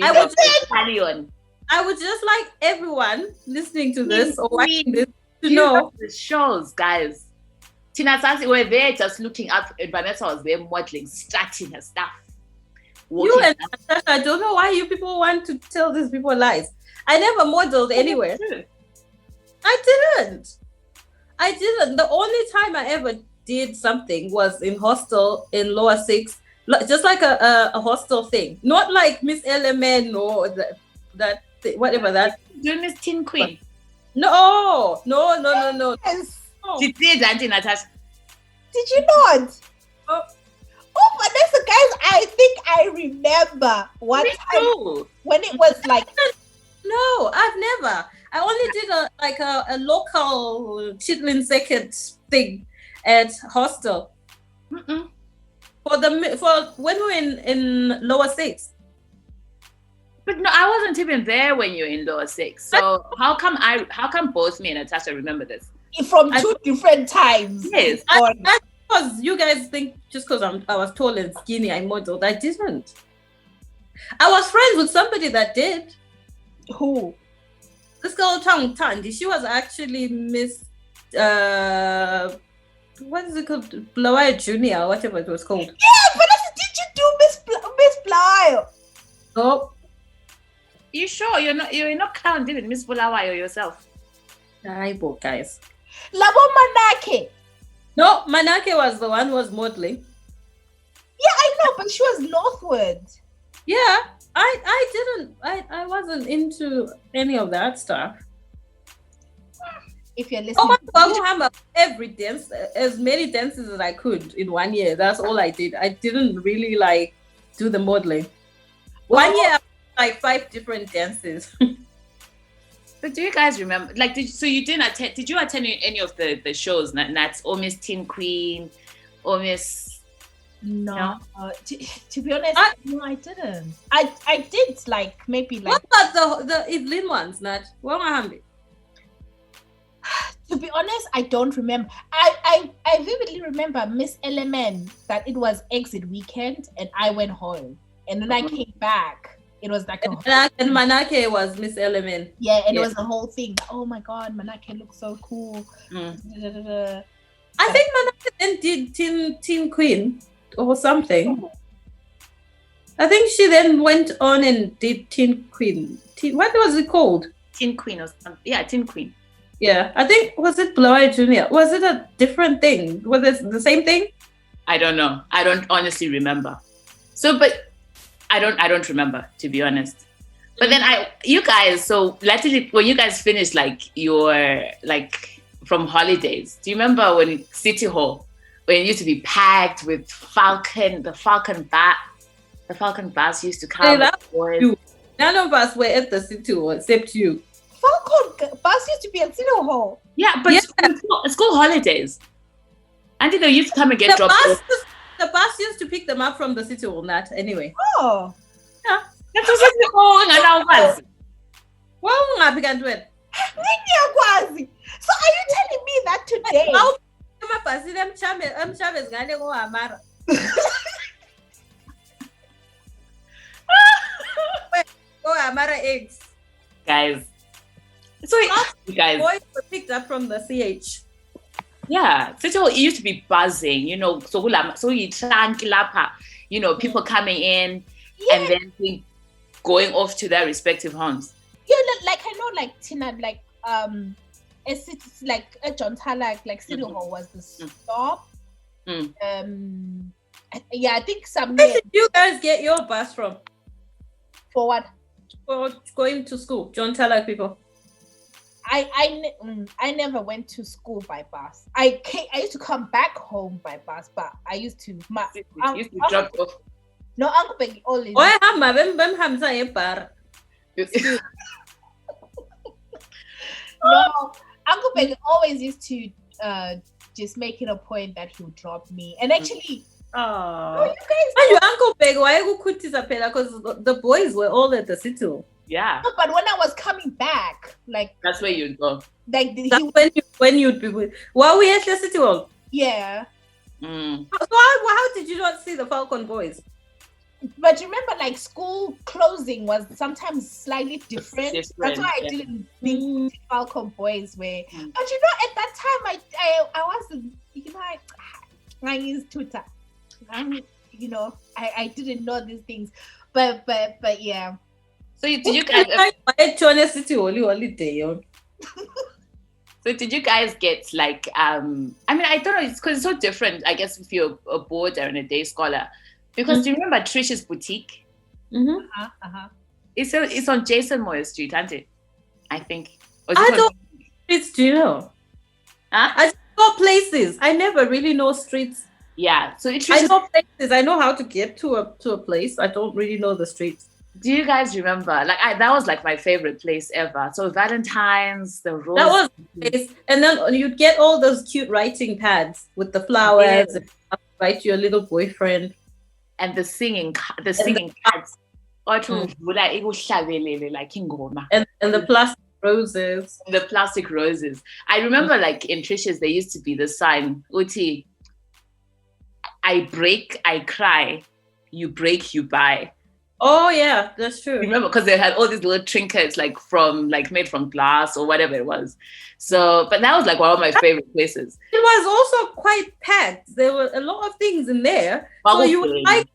S2: I would
S1: carry on.
S2: I would just like everyone listening to this or watching this to know
S1: the shows, guys. Tina Sansi were there just looking up, and Vanessa was there modeling, starting her stuff.
S2: You and Natasha, I don't know why you people want to tell these people lies. I never modeled anywhere. I didn't. The only time I ever did something was in hostel in lower 6, just like a hostel thing, not like Miss Element or that thing, whatever that.
S1: You Miss Teen Queen?
S2: No.
S3: Yes.
S1: She did, Auntie Natasha.
S3: Did you not? Oh, Vanessa, guys, I think I remember one time when it was like.
S2: No, I've never. I only did a local chitlin second thing at hostel. For when we were in lower 6.
S1: But no, I wasn't even there when you were in lower 6. So how come both me and Natasha remember this?
S3: From 2 different times.
S1: Yes.
S2: Because you guys think just because I was tall and skinny, I modeled. I didn't. I was friends with somebody that did.
S3: Who?
S2: This girl Tandy. She was actually Miss what is it called? Blawai Junior, whatever it was called.
S3: Yeah, but did you do Miss Blawai?
S2: Oh.
S1: You sure you're not counting with Miss Blawai or yourself?
S2: Aibo, guys.
S3: Labo Manake.
S2: No, Manake was the one who was modeling.
S3: Yeah, I know, but she was northward.
S2: Yeah, I wasn't into any of that stuff.
S3: If you're listening,
S2: oh my God, every dance, as many dances as I could in 1 year. That's all I did. I didn't really do the modeling. 1 year, like 5 different dances.
S1: But do you guys remember? So you didn't attend? Did you attend any of the shows? Nats or Miss Teen Queen, or Miss?
S3: No. To be honest, no, I didn't. I did maybe.
S2: What about the Evelyn ones, Nat? What happened?
S3: To be honest, I don't remember. I vividly remember Miss Element that it was exit weekend and I went home, and then I came back. It was like
S2: and Manake was Miss Element.
S3: Yeah, and it was the whole thing. Oh my God, Manake looks so cool.
S2: I think Manake then did Teen Queen or something. I think she then went on and did Teen Queen. What was it called?
S1: Teen Queen or something. Yeah, Teen Queen.
S2: Yeah, I think, was it Blawai Junior? Was it a different thing? Was it the same thing?
S1: I don't know. I don't honestly remember. So, but I don't remember, to be honest. But then you guys, so latterly when you guys finished your from holidays, do you remember when City Hall, when it used to be packed with the Falcon bus used to come?
S2: None of us were at the City Hall except you.
S3: Falcon bus used to be at City Hall.
S1: Yeah, but school holidays. And they used to come and get dropped off.
S2: The bus used to pick them up from the City Hall, Nat, anyway.
S3: Oh.
S2: Yeah.
S1: That was just the whole and
S2: Well, I began to it.
S3: So are you telling me that today?
S2: Eggs.
S1: Guys. So you guys
S2: boys were picked up from the CH.
S1: Yeah, City Hall used to be buzzing, so you people coming in and then going off to their respective homes.
S3: Yeah, I know, Tina, it's like a John Tyler, City Hall was the stop. Yeah, I think some.
S2: Where did you guys get your bus from?
S3: For what?
S2: For going to school, John Tyler people.
S3: I never went to school by bus. I used to come back home by bus, but I used to
S1: drop off.
S3: No, Uncle Peggy always.
S2: No,
S3: Uncle Peggy always used to just make it a point that he would drop me. And actually,
S2: oh, you guys. Your Uncle Peggy, why you could because the boys were all at the city.
S1: Yeah.
S3: No, but when I was coming back,
S1: that's where you'd go.
S3: Like
S2: when you'd be with. Well, we had the City Hall.
S3: Yeah.
S1: Mm.
S2: So how did you not see the Falcon Boys?
S3: But remember, like school closing was sometimes slightly different. That's why I didn't think Falcon Boys were. But you know, at that time, I wasn't. You know, I used Twitter. You know, I didn't know these things, but yeah.
S1: So did you guys?
S2: City holiday.
S1: So did you guys get like? I mean, I don't know. It's because it's so different. I guess if you're a board or a day scholar. Because do you remember Trish's boutique?
S2: Mm-hmm.
S1: It's on Jason Moore Street, isn't it? I think.
S2: I don't know streets, do you know?
S1: Huh?
S2: I know places. I never really know streets.
S1: Yeah. So
S2: I know places. I know how to get to a place. I don't really know the streets.
S1: Do you guys remember? Like that was like my favorite place ever. So Valentine's, the rose.
S2: That was the place. And then you'd get all those cute writing pads with the flowers and write your little boyfriend.
S1: And the singing cards. And
S2: the plastic roses.
S1: The plastic roses. I remember like in Trish's there used to be the sign, Uti, I break, I cry, you break, you buy.
S2: Oh yeah, that's true.
S1: Remember, because they had all these little trinkets made from glass or whatever it was. So, but that was like one of my favorite places.
S2: It was also quite packed. There were a lot of things in there. So you would like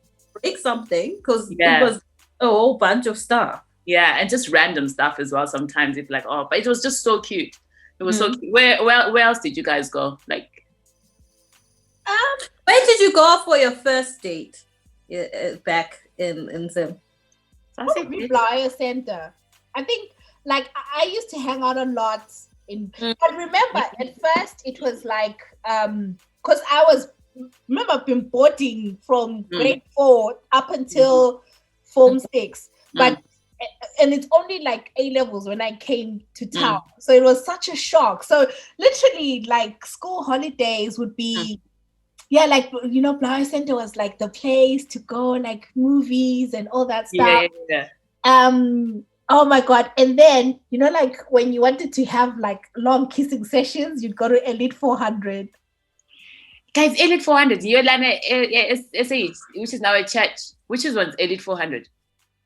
S2: break something because it was a whole bunch of stuff.
S1: Yeah, and just random stuff as well. Sometimes it's like, oh, but it was just so cute. It was so cute. Where else did you guys go? Like,
S2: where did you go for your first date? Back in Zim.
S3: Flyer Center. I think like I used to hang out a lot but remember at first it was like because I been boarding from grade 4 up until form 6, but and it's only like A levels when I came to town, so it was such a shock. So literally like school holidays would be like, you know, Flower Center was like the place to go, like movies and all that stuff.
S1: Yeah.
S3: Oh my God. And then, you know, like when you wanted to have like long kissing sessions, you'd go to Elite 400.
S1: Guys, Elite 400, SH, which is now a church. Which is one's Elite 400?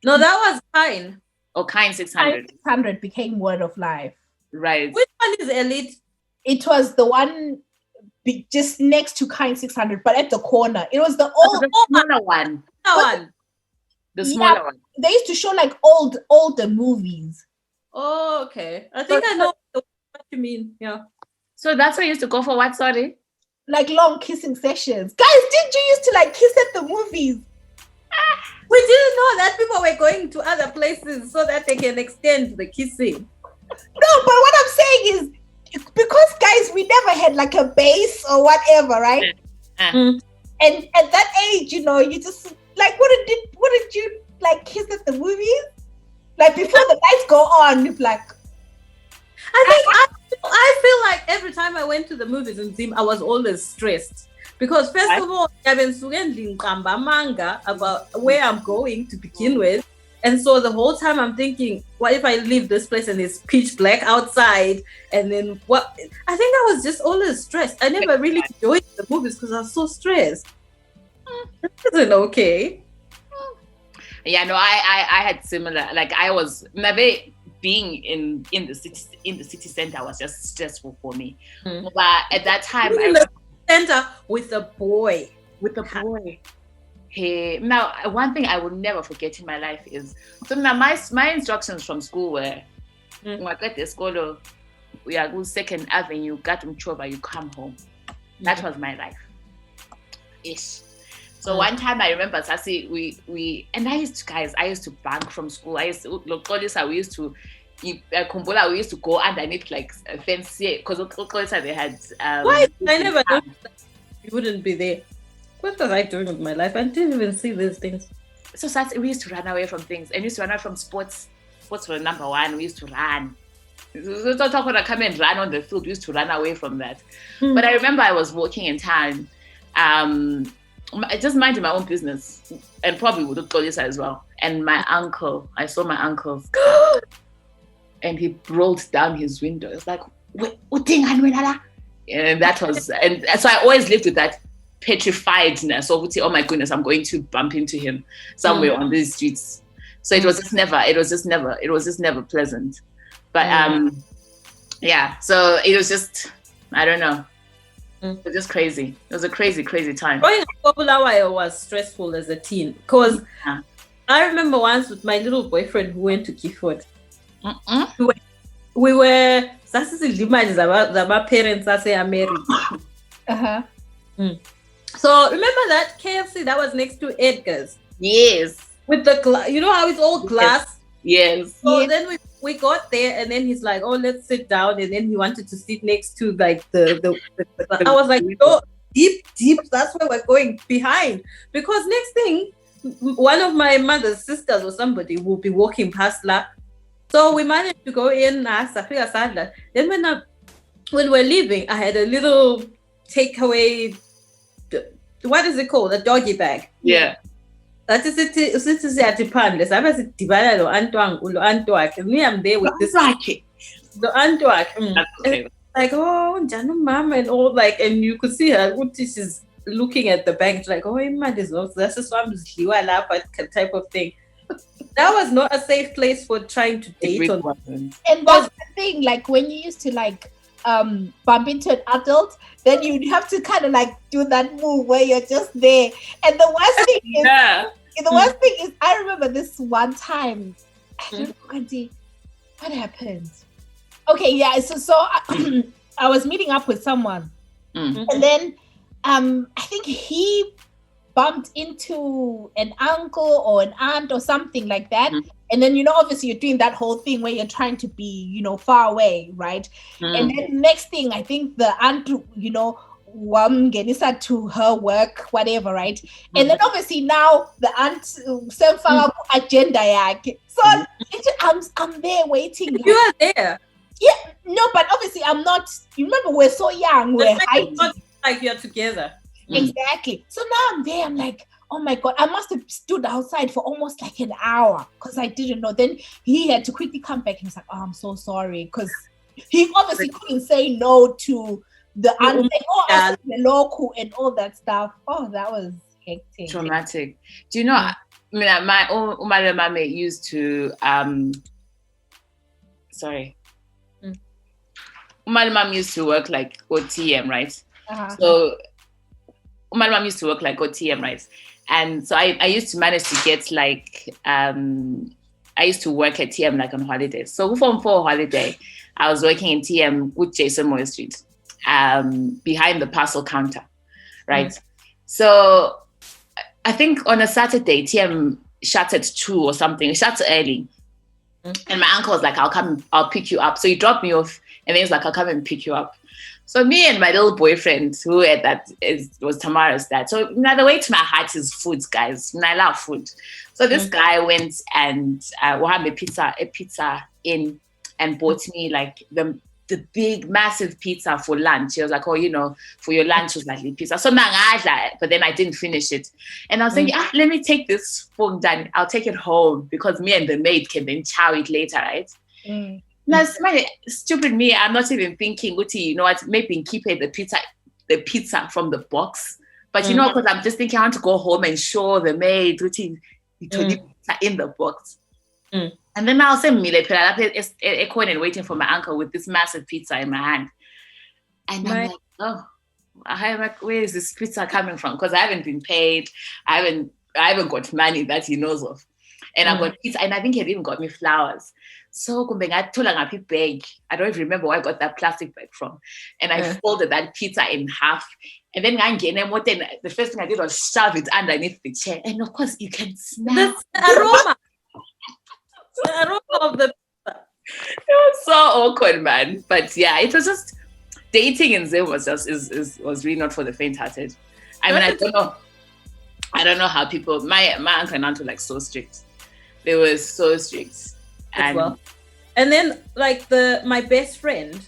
S2: No, that was Kine.
S1: Or Kine 600.
S3: Kine 600 became Word of Life.
S1: Right.
S2: Which one is Elite?
S3: It was the one just next to Kine 600, but at the corner. It was the
S1: smaller one. The smaller one.
S3: They used to show like older movies.
S2: Oh, okay. I think I know what you mean. Yeah.
S1: So that's where you used to go for what, sorry?
S3: Like long kissing sessions. Guys, did you used to like kiss at the movies?
S2: We didn't know that people were going to other places so that they can extend the kissing.
S3: No, but what I'm saying is because guys, we never had like a base or whatever, right? And at that age, you know, you just like wouldn't you like kiss at the movies? Like before the lights go on, you're like
S2: I feel like every time I went to the movies in Zim, I was always stressed. Because first of all, I've been manga about where I'm going to begin with. And so the whole time I'm thinking, what if I leave this place and it's pitch black outside? And then what? I think I was just always stressed. I never really enjoyed the movies because I was so stressed. That isn't okay.
S1: Yeah, no, I had similar. Like I was never being in the city center was just stressful for me. But at that time,
S2: center with a boy.
S1: Hey, now one thing I will never forget in my life is so now my instructions from school were at the school we are go 2nd Avenue, got Mchoba, you come home. That was my life. Ish. So one time I remember Sasi, we and I used to bank from school. We used to go underneath like a fence because they had
S2: why I never know you wouldn't be there. What was I doing with my life? I didn't even see these things.
S1: So we used to run away from things, and we used to run away from sports. Sports were number one. We used to run. So talk when I come and run on the field. We used to run away from that. But I remember I was walking in town, just minding my own business, and probably would have told this as well. And I saw my uncle, and he rolled down his window. It's like, and that was, and so I always lived with that petrifiedness of, oh my goodness, I'm going to bump into him somewhere on these streets. So it was just never pleasant. But yeah, so it was just, I don't know. It was just crazy. It was a crazy time.
S2: Growing up Bulawayo was stressful as a teen, because I remember once with my little boyfriend who went to Gifford. We were my parents are married. So remember that KFC that was next to Edgar's?
S1: Yes.
S2: With the you know how it's all glass?
S1: Yes.
S2: So then we got there, and then he's like, oh, let's sit down, and then he wanted to sit next to like the I was like, oh, deep, that's where we're going, behind, because next thing one of my mother's sisters or somebody will be walking past La. So we managed to go in. Then when we're leaving, I had a little takeaway, what is it called, a doggy bag.
S1: Yeah.
S2: That is it. Me, I'm there with this. The aunt, like, oh, Janu mom, and all, like, and you could see her. She's looking at the bag, like, oh, that's just one type of thing. That was not a safe place for trying to date on.
S3: And that's the thing, like when you used to like bump into an adult, then you'd have to kind of like do that move where you're just there. And the worst thing is, I remember this one time. I don't know, Auntie, what happened? Okay, yeah. So I was meeting up with someone, and then I think he bumped into an uncle or an aunt or something like that. And then, obviously you're doing that whole thing where you're trying to be, far away, right? And then next thing, I think the aunt, Genisa to her work, whatever, right? And then obviously now the aunt agenda yake. So I'm there waiting.
S2: You are there.
S3: Yeah, no, but obviously I'm not. You remember, we're so young. We're hiding.
S2: Not like you're together.
S3: Exactly. So now I'm there. I'm like, oh my God, I must have stood outside for almost like an hour because I didn't know. Then he had to quickly come back. He was like, oh, I'm so sorry. Because he obviously couldn't say no to the aunt, saying, the local and all that stuff. Oh, that was hectic.
S1: Traumatic. Do you know, I mean, my mama used to, my mom used to work like OTM, right? So my mom used to work like OTM, right? And so I used to manage to get like, I used to work at TM like on holidays. So for holiday, I was working in TM with Jason Moore Street, behind the parcel counter, right? So I think on a Saturday, TM shuts at 2 or something. It shuts early. And my uncle was like, I'll pick you up. So he dropped me off, and then he's like, I'll come and pick you up. So me and my little boyfriend, who at that was Tamara's dad. So the way to my heart is food, guys. I love food. So this guy went and we had a pizza in, and bought me like the big massive pizza for lunch. He was like, oh, for your lunch was like pizza. So but then I didn't finish it. And I was thinking, let me take this phone down. I'll take it home because me and the maid can then chow it later, right? Now, stupid me, I'm not even thinking, you know what, maybe keep it the pizza from the box. But because I'm just thinking I want to go home and show the maid, pizza in the box. And then I'll say, and waiting for my uncle with this massive pizza in my hand. And I'm like, where is this pizza coming from? Because I haven't been paid. I haven't got money that he knows of. And I got pizza, and I think he had even got me flowers. So I told a bag. I don't even remember where I got that plastic bag from. And I folded that pizza in half. And then the first thing I did was shove it underneath the chair. And of course, you can smell
S2: the aroma. The aroma of the pizza.
S1: It was so awkward, man. But yeah, it was just dating in Zim was really not for the faint-hearted. I mean, I don't know how people. My uncle and aunt were like so strict. They were so strict. And
S2: then like my best friend,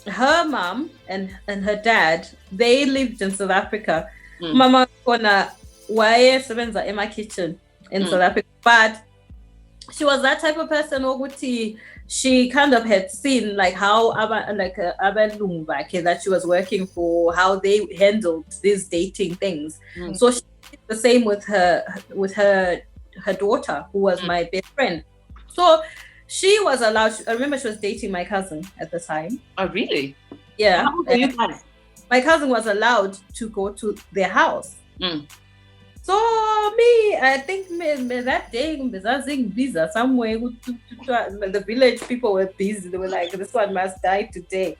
S2: her mom and her dad, they lived in South Africa. Mama kona waye sebenza in my kitchen in South Africa, but she was that type of person ukuthi she kind of had seen like how abelungu bakhe that she was working for, how they handled these dating things. So she did the same with her daughter, who was my best friend. So she was allowed, I remember she was dating my cousin at the time.
S1: Oh, really?
S2: Yeah.
S1: How old are you guys?
S2: My cousin was allowed to go to their house. So me, I think that day, visa somewhere, the village people were busy. They were like, this one must die today.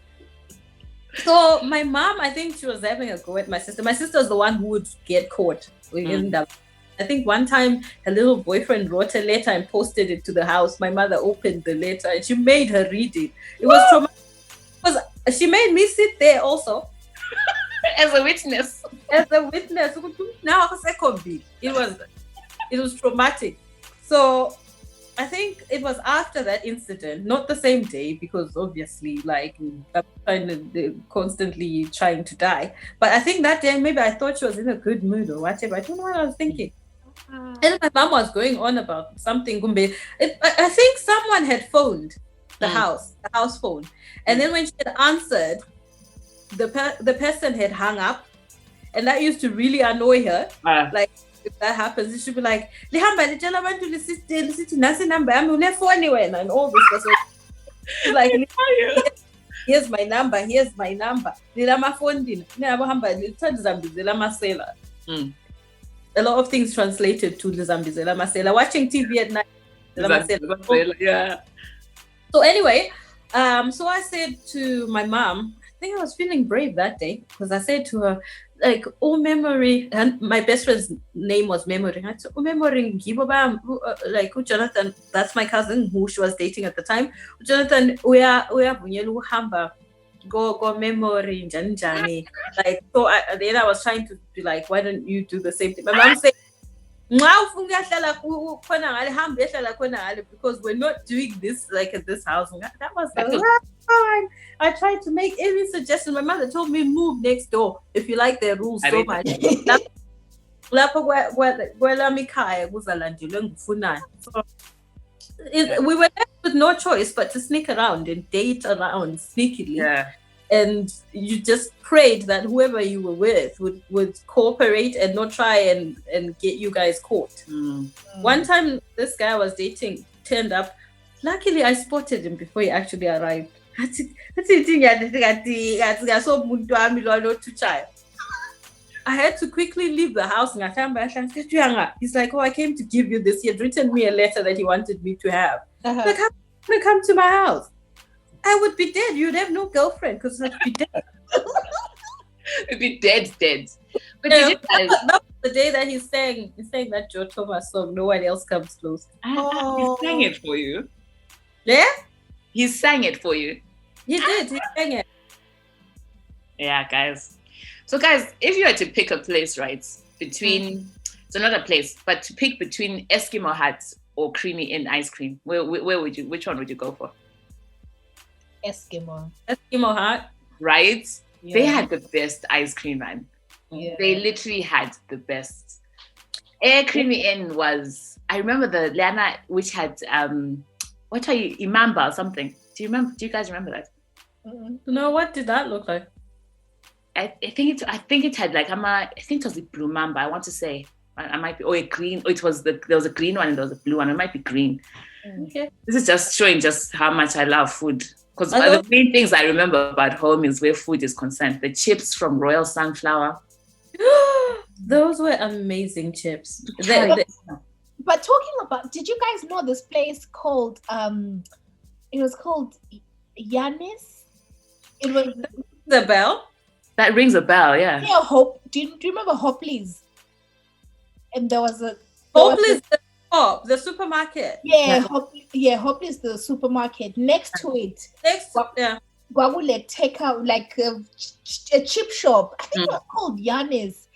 S2: So my mom, I think she was having a go at my sister. My sister was the one who would get caught. I think one time her little boyfriend wrote a letter and posted it to the house. My mother opened the letter and she made her read it. It was traumatic. Because she made me sit there also.
S1: As a witness.
S2: Now it was traumatic. So I think it was after that incident, not the same day, because obviously like I'm constantly trying to die. But I think that day maybe I thought she was in a good mood or whatever. I don't know what I was thinking. And my mom was going on about something. I think someone had phoned the house phone. And then when she had answered, the person had hung up, and that used to really annoy her. Like if that happens, she'd be like, "Lihamba litshela abantu lisithi nasi number yami unefoni wena," and all this. So like, here's my number. A lot of things translated to Lizambizela Masela. Watching TV at night.
S1: Yeah.
S2: So anyway, so I said to my mom, I think I was feeling brave that day, because I said to her, like, oh, memory, and my best friend's name was Memory. I said, oh, Memory, like, Jonathan, that's my cousin who she was dating at the time. Jonathan, we are hamba, go Memory, Janjani. Like, so then I was trying to be like, why don't you do the same thing? My mom said, because we're not doing this like at this house. That was the last time I tried to make any suggestion. My mother told me move next door if you like their rules so much. We were left with no choice but to sneak around and date around sneakily.
S1: Yeah.
S2: And you just prayed that whoever you were with would cooperate and not try and get you guys caught. One time this guy I was dating turned up. Luckily I spotted him before he actually arrived. I had to quickly leave the house. He's like, oh, I came to give you this. He had written me a letter that he wanted me to have. Like, how can you come to my house? I would be dead. You'd have no girlfriend because I'd be dead.
S1: It'd be dead. But
S2: that was the day that he sang that Joe Thomas song, No One Else Comes Close.
S1: He sang it for you.
S2: Yeah?
S1: He sang it for you.
S2: He did. He sang it.
S1: Yeah, guys. So, guys, if you had to pick a place, right, between, so not a place, but to pick between Eskimo Hut or Creamy Inn ice cream, where would you? Which one would you go for?
S3: Eskimo
S2: Hut.
S1: Right?
S3: Yeah.
S1: They had the best ice cream, man.
S3: Yeah.
S1: They literally had the best. Creamy Inn was, I remember the Liana, which had, what are you, Imamba or something. Do you guys remember that?
S2: No, what did that look like?
S1: I think it had like, I think it was the blue mamba, I want to say. I might be, or a green, or there was a green one and there was a blue one. It might be green.
S2: Okay.
S1: This is just showing just how much I love food. Because the main things I remember about home is where food is concerned. The chips from Royal Sunflower.
S2: Those were amazing chips.
S3: But talking about, did you guys know this place called, it was called Yanis? It was
S2: the bell?
S1: That rings a bell, yeah.
S3: Yeah, Hope. Do you remember Hopley's? And there was a
S2: Hopley's the shop, the supermarket.
S3: Yeah, Hopley's the supermarket. Next to it, Gwagule take out like a chip shop. I think it was called Yanis.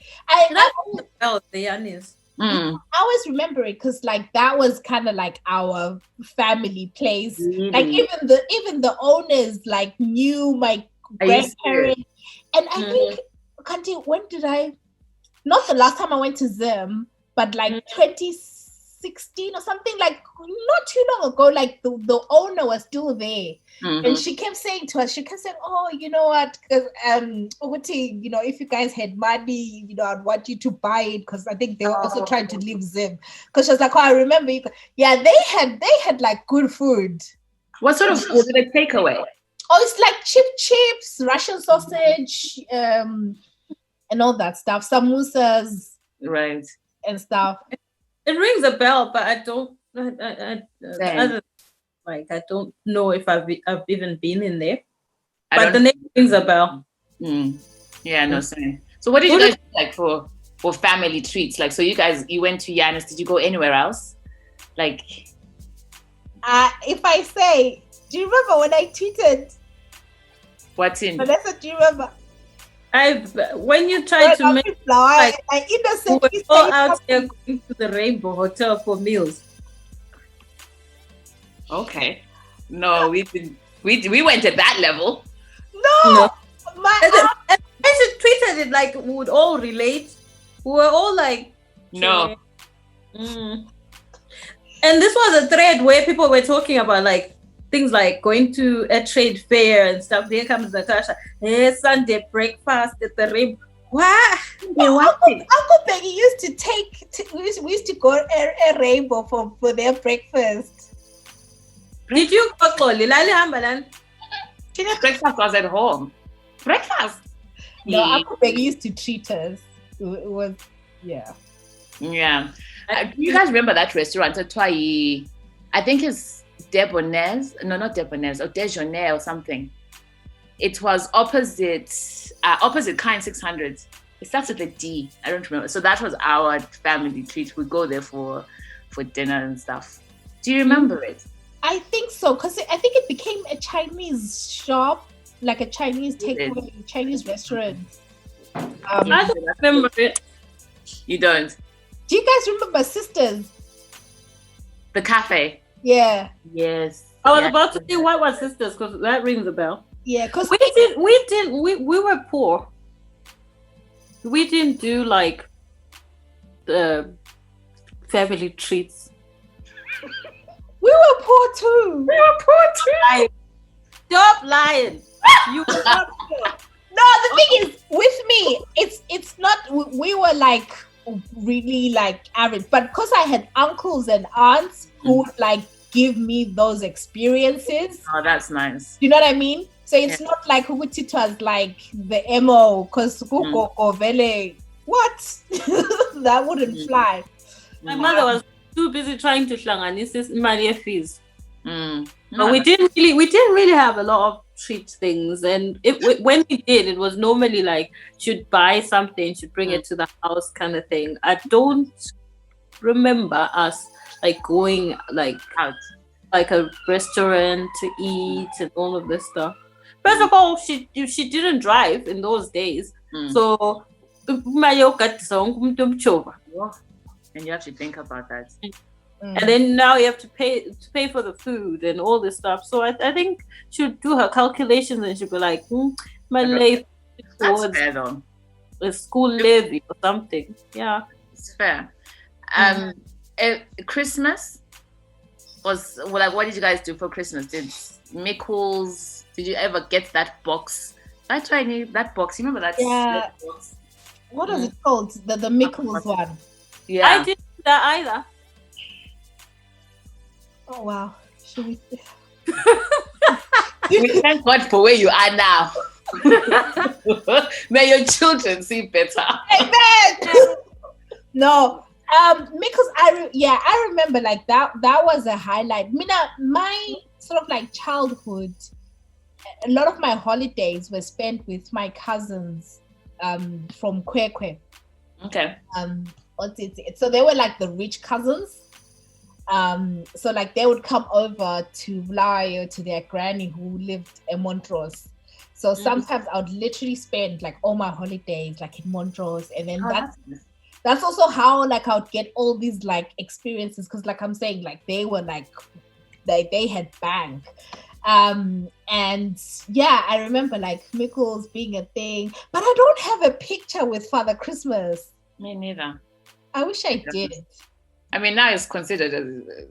S2: The Yanis.
S3: I always remember it because like that was kind of like our family place. Like even the owners like knew my grandparents. And I think, Kanti, when did not the last time I went to Zim, but like 2016 16 or something, like not too long ago. Like the owner was still there, and she kept saying to us, oh, you know what, because if you guys had money, I'd want you to buy it, because I think they were also trying to leave Zim, because she was like, oh, I remember you. Yeah, they had like good food.
S1: What sort of, was it a takeaway?
S3: Oh, it's like chips, Russian sausage, and all that stuff, samosas,
S1: right,
S3: and stuff.
S2: It rings a bell, but I don't. I don't know if I've even been in there. But the name rings a bell.
S1: Yeah, no, same. So, what did you guys do, like for family treats? Like, so you went to Yanis. Did you go anywhere else? Like,
S3: if I say, do you remember when I tweeted?
S1: What's in?
S3: Vanessa, do you remember?
S2: When you try to make
S3: I innocently
S2: go out there going to the Rainbow Hotel for meals.
S1: Okay. No, we didn't. We went at that level.
S3: No.
S2: I just tweeted it like we would all relate. We were all like,
S1: no.
S2: And this was a thread where people were talking about like things like going to a trade fair and stuff. There comes Natasha. Hey, Sunday breakfast at the Rainbow. What?
S3: No, Uncle Peggy used to we used to go a Rainbow for their breakfast.
S2: Did you go to Lilali Hambalan?
S1: Breakfast was at home. Breakfast.
S3: No, Uncle Peggy used to treat us. It was, yeah.
S1: Yeah. Do you guys remember that restaurant? I think it's Debonnaise. No, not Debonnaise. Or Déjeuner or something. It was opposite Kind 600. It starts with a D. I don't remember. So that was our family treat. We go there for dinner and stuff. Do you remember it?
S3: I think so, because I think it became a Chinese shop, like a Chinese takeaway, Chinese restaurant.
S2: I don't remember it.
S1: You don't?
S3: Do you guys remember Sisters?
S1: The cafe?
S3: Yeah.
S1: Yes.
S2: I was about to say what was Sisters, because that rings a bell.
S3: Yeah, because
S2: we were poor. We didn't do like the family treats.
S3: We were poor too.
S2: Stop lying. You were not poor.
S3: No, the thing is, with me, it's not. We were like really like average, but because I had uncles and aunts who would like give me those experiences.
S1: Oh, that's nice.
S3: You know what I mean? So it's not like it was like the MO, because what? That wouldn't fly.
S2: My mother was too busy trying to hlanganisa imali fees. But we didn't really have a lot of treat things, and when we did, it was normally like she'd buy something, she'd bring it to the house kind of thing. I don't remember us like going like out like a restaurant to eat and all of this stuff. First of all, she didn't drive in those days, so
S1: and you have to think about that.
S2: And then now you have to pay for the food and all this stuff. So I think she'll do her calculations and she'll be like, my life towards a school levy or something. Yeah,
S1: it's fair. Christmas was like, what did you guys do for Christmas? Did Mickles? Did you ever get that box? That box. You remember that?
S3: Yeah.
S1: Box?
S3: What was it called? The Mickles one.
S1: Yeah.
S2: I didn't do that either.
S3: Oh wow. Should we?
S1: We thank God for where you are now. May your children see better.
S3: Amen. No. Because I remember like that was a highlight. Mina, my sort of like childhood, a lot of my holidays were spent with my cousins from Kwekwe.
S1: Okay.
S3: So they were like the rich cousins. So like they would come over to Vlaio to their granny who lived in Montrose. So sometimes I would literally spend like all my holidays like in Montrose, and then that's also how like I would get all these like experiences, because like I'm saying, like they were like they had bank. And yeah, I remember like Mickles being a thing, but I don't have a picture with Father Christmas.
S1: Me neither.
S3: I wish I did.
S1: I mean, now it's considered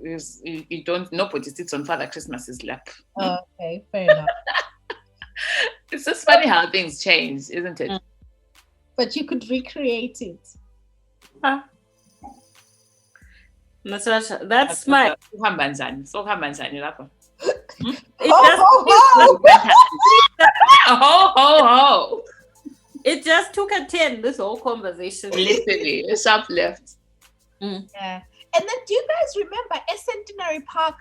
S1: as you don't, nobody sits on Father Christmas's lap.
S3: Oh, okay, fair enough.
S1: It's just funny how things change, isn't it?
S3: But you could recreate it.
S2: That's my.
S1: So ho.
S2: It just took a 10, this whole conversation.
S1: Literally, a sharp left.
S3: Yeah. And then do you guys remember a Centenary Park?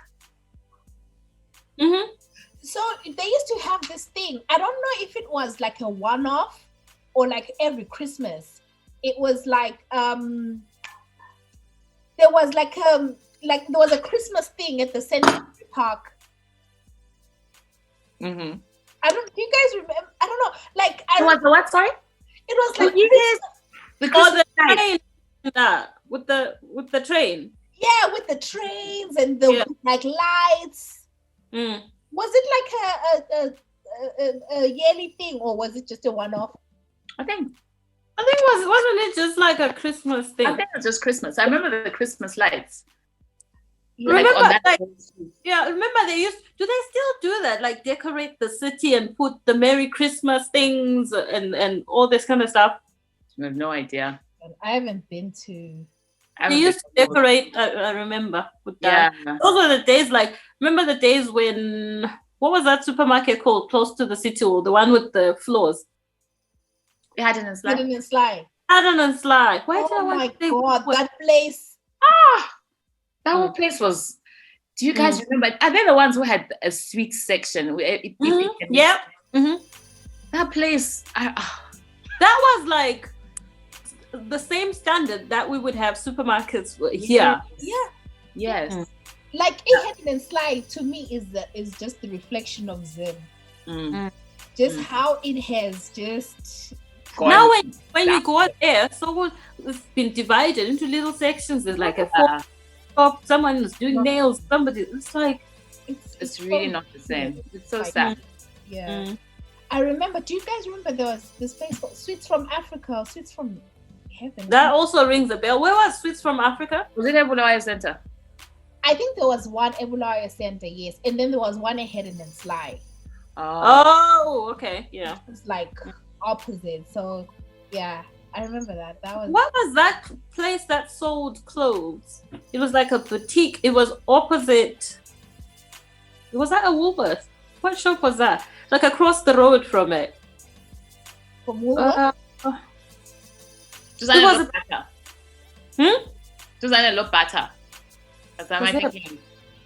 S2: Mm-hmm.
S3: So they used to have this thing. I don't know if it was like a one-off or like every Christmas. It was like there was there was a Christmas thing at the Centenary Park.
S1: Mm-hmm.
S3: Do you guys remember? I don't know. Like
S1: it was the what? Sorry,
S3: it was like
S2: the train. With the train.
S3: Yeah, with the trains and the like lights. Was it like a yearly thing, or was it just a one-off?
S1: I think
S2: wasn't it just like a Christmas thing?
S1: I think it was just Christmas. I remember the Christmas lights.
S2: Yeah. Remember they used. Do they still do that? Like decorate the city and put the Merry Christmas things and all this kind of stuff.
S1: I have no idea.
S3: I haven't been to.
S2: They used to decorate. I remember with that. Yeah. Those were the days. Like, remember the days when, what was that supermarket called close to the city hall? The one with the floors.
S1: Haddon and Sly.
S2: Why
S3: oh my God, that place.
S1: That whole place was. Do you guys remember? Are they the ones who had a sweet section?
S2: Yeah.
S1: That place.
S2: That was like the same standard that we would have supermarkets here.
S3: Yeah.
S1: Yes.
S3: Like Haddon and Sly to me is just the reflection of Zim. Just how it has just.
S2: Now when you go out there, so it's been divided into little sections. There's like a shop, someone is doing nails, somebody. It's like
S1: it's really not the same. It's so sad.
S3: Yeah. I remember. Do you guys remember there was this place called Sweets from Africa, Sweets from Heaven?
S2: That also rings a bell. Where was Sweets from Africa?
S1: Was it Ebulawayo Center?
S3: I think there was one Ebulawayo Center, yes, and then there was one at Haddon and Sly.
S2: Oh, okay, yeah.
S3: It's like opposite. So yeah, I remember that. That was.
S2: What was that place that sold clothes? It was like a boutique. It was opposite. Was that a Woolworth? What shop was that? Like across the road from it.
S3: From Woolworth?
S1: Susanna look better. Susanna look better. Because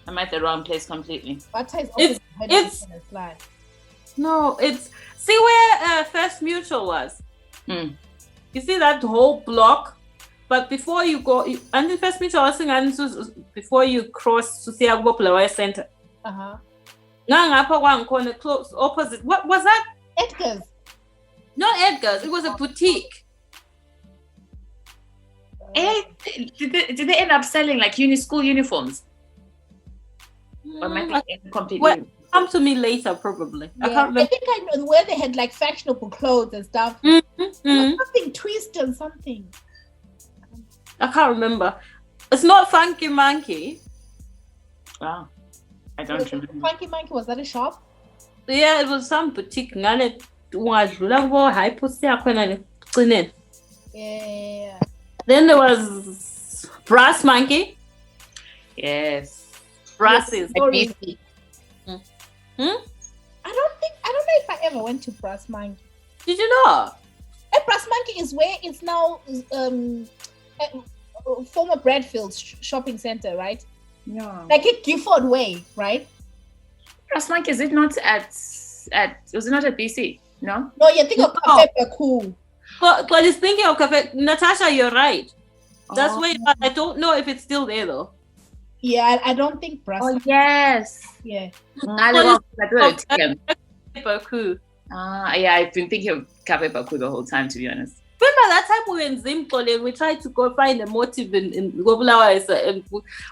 S1: I'm at the wrong place completely.
S3: Bata is opposite.
S2: No, it's see where First Mutual was. You see that whole block, but before you go, and the First Mutual was before you cross to see Ebulawayo Center. Close opposite. What was that?
S3: Edgar's.
S2: Not Edgar's. It was a boutique.
S1: Did they end up selling like school uniforms? Or am I thinking completely?
S2: Well, come to me later, probably.
S3: Yeah. I think I know where they had like fashionable clothes and stuff. Something twist and something.
S2: I can't remember. It's not Funky Monkey.
S1: Wow. I don't remember.
S3: Funky Monkey, was that a shop?
S2: Yeah, it was some boutique. Yeah. Then there was Brass Monkey.
S1: Yes.
S2: Brasses.
S3: I don't know if I ever went to Brass Monkey.
S2: Did you know?
S3: Brass Monkey is where it's now former Bradfield shopping center, right?
S1: Yeah.
S3: Like a Gifford Way, right?
S1: Brass Monkey, is it not was it not at BC? No?
S3: No, you think of Cafe Baku.
S2: But it's thinking of Cafe. Natasha, you're right. That's where I don't know if it's still there though.
S3: Yeah, I don't think Brass.
S1: Oh yes.
S3: Yeah.
S2: Baku.
S1: Yeah, I've been thinking of Cafe Baku the whole time, to be honest.
S2: Remember that time we were in Zimkole and we tried to go find a motive in Gobulawa and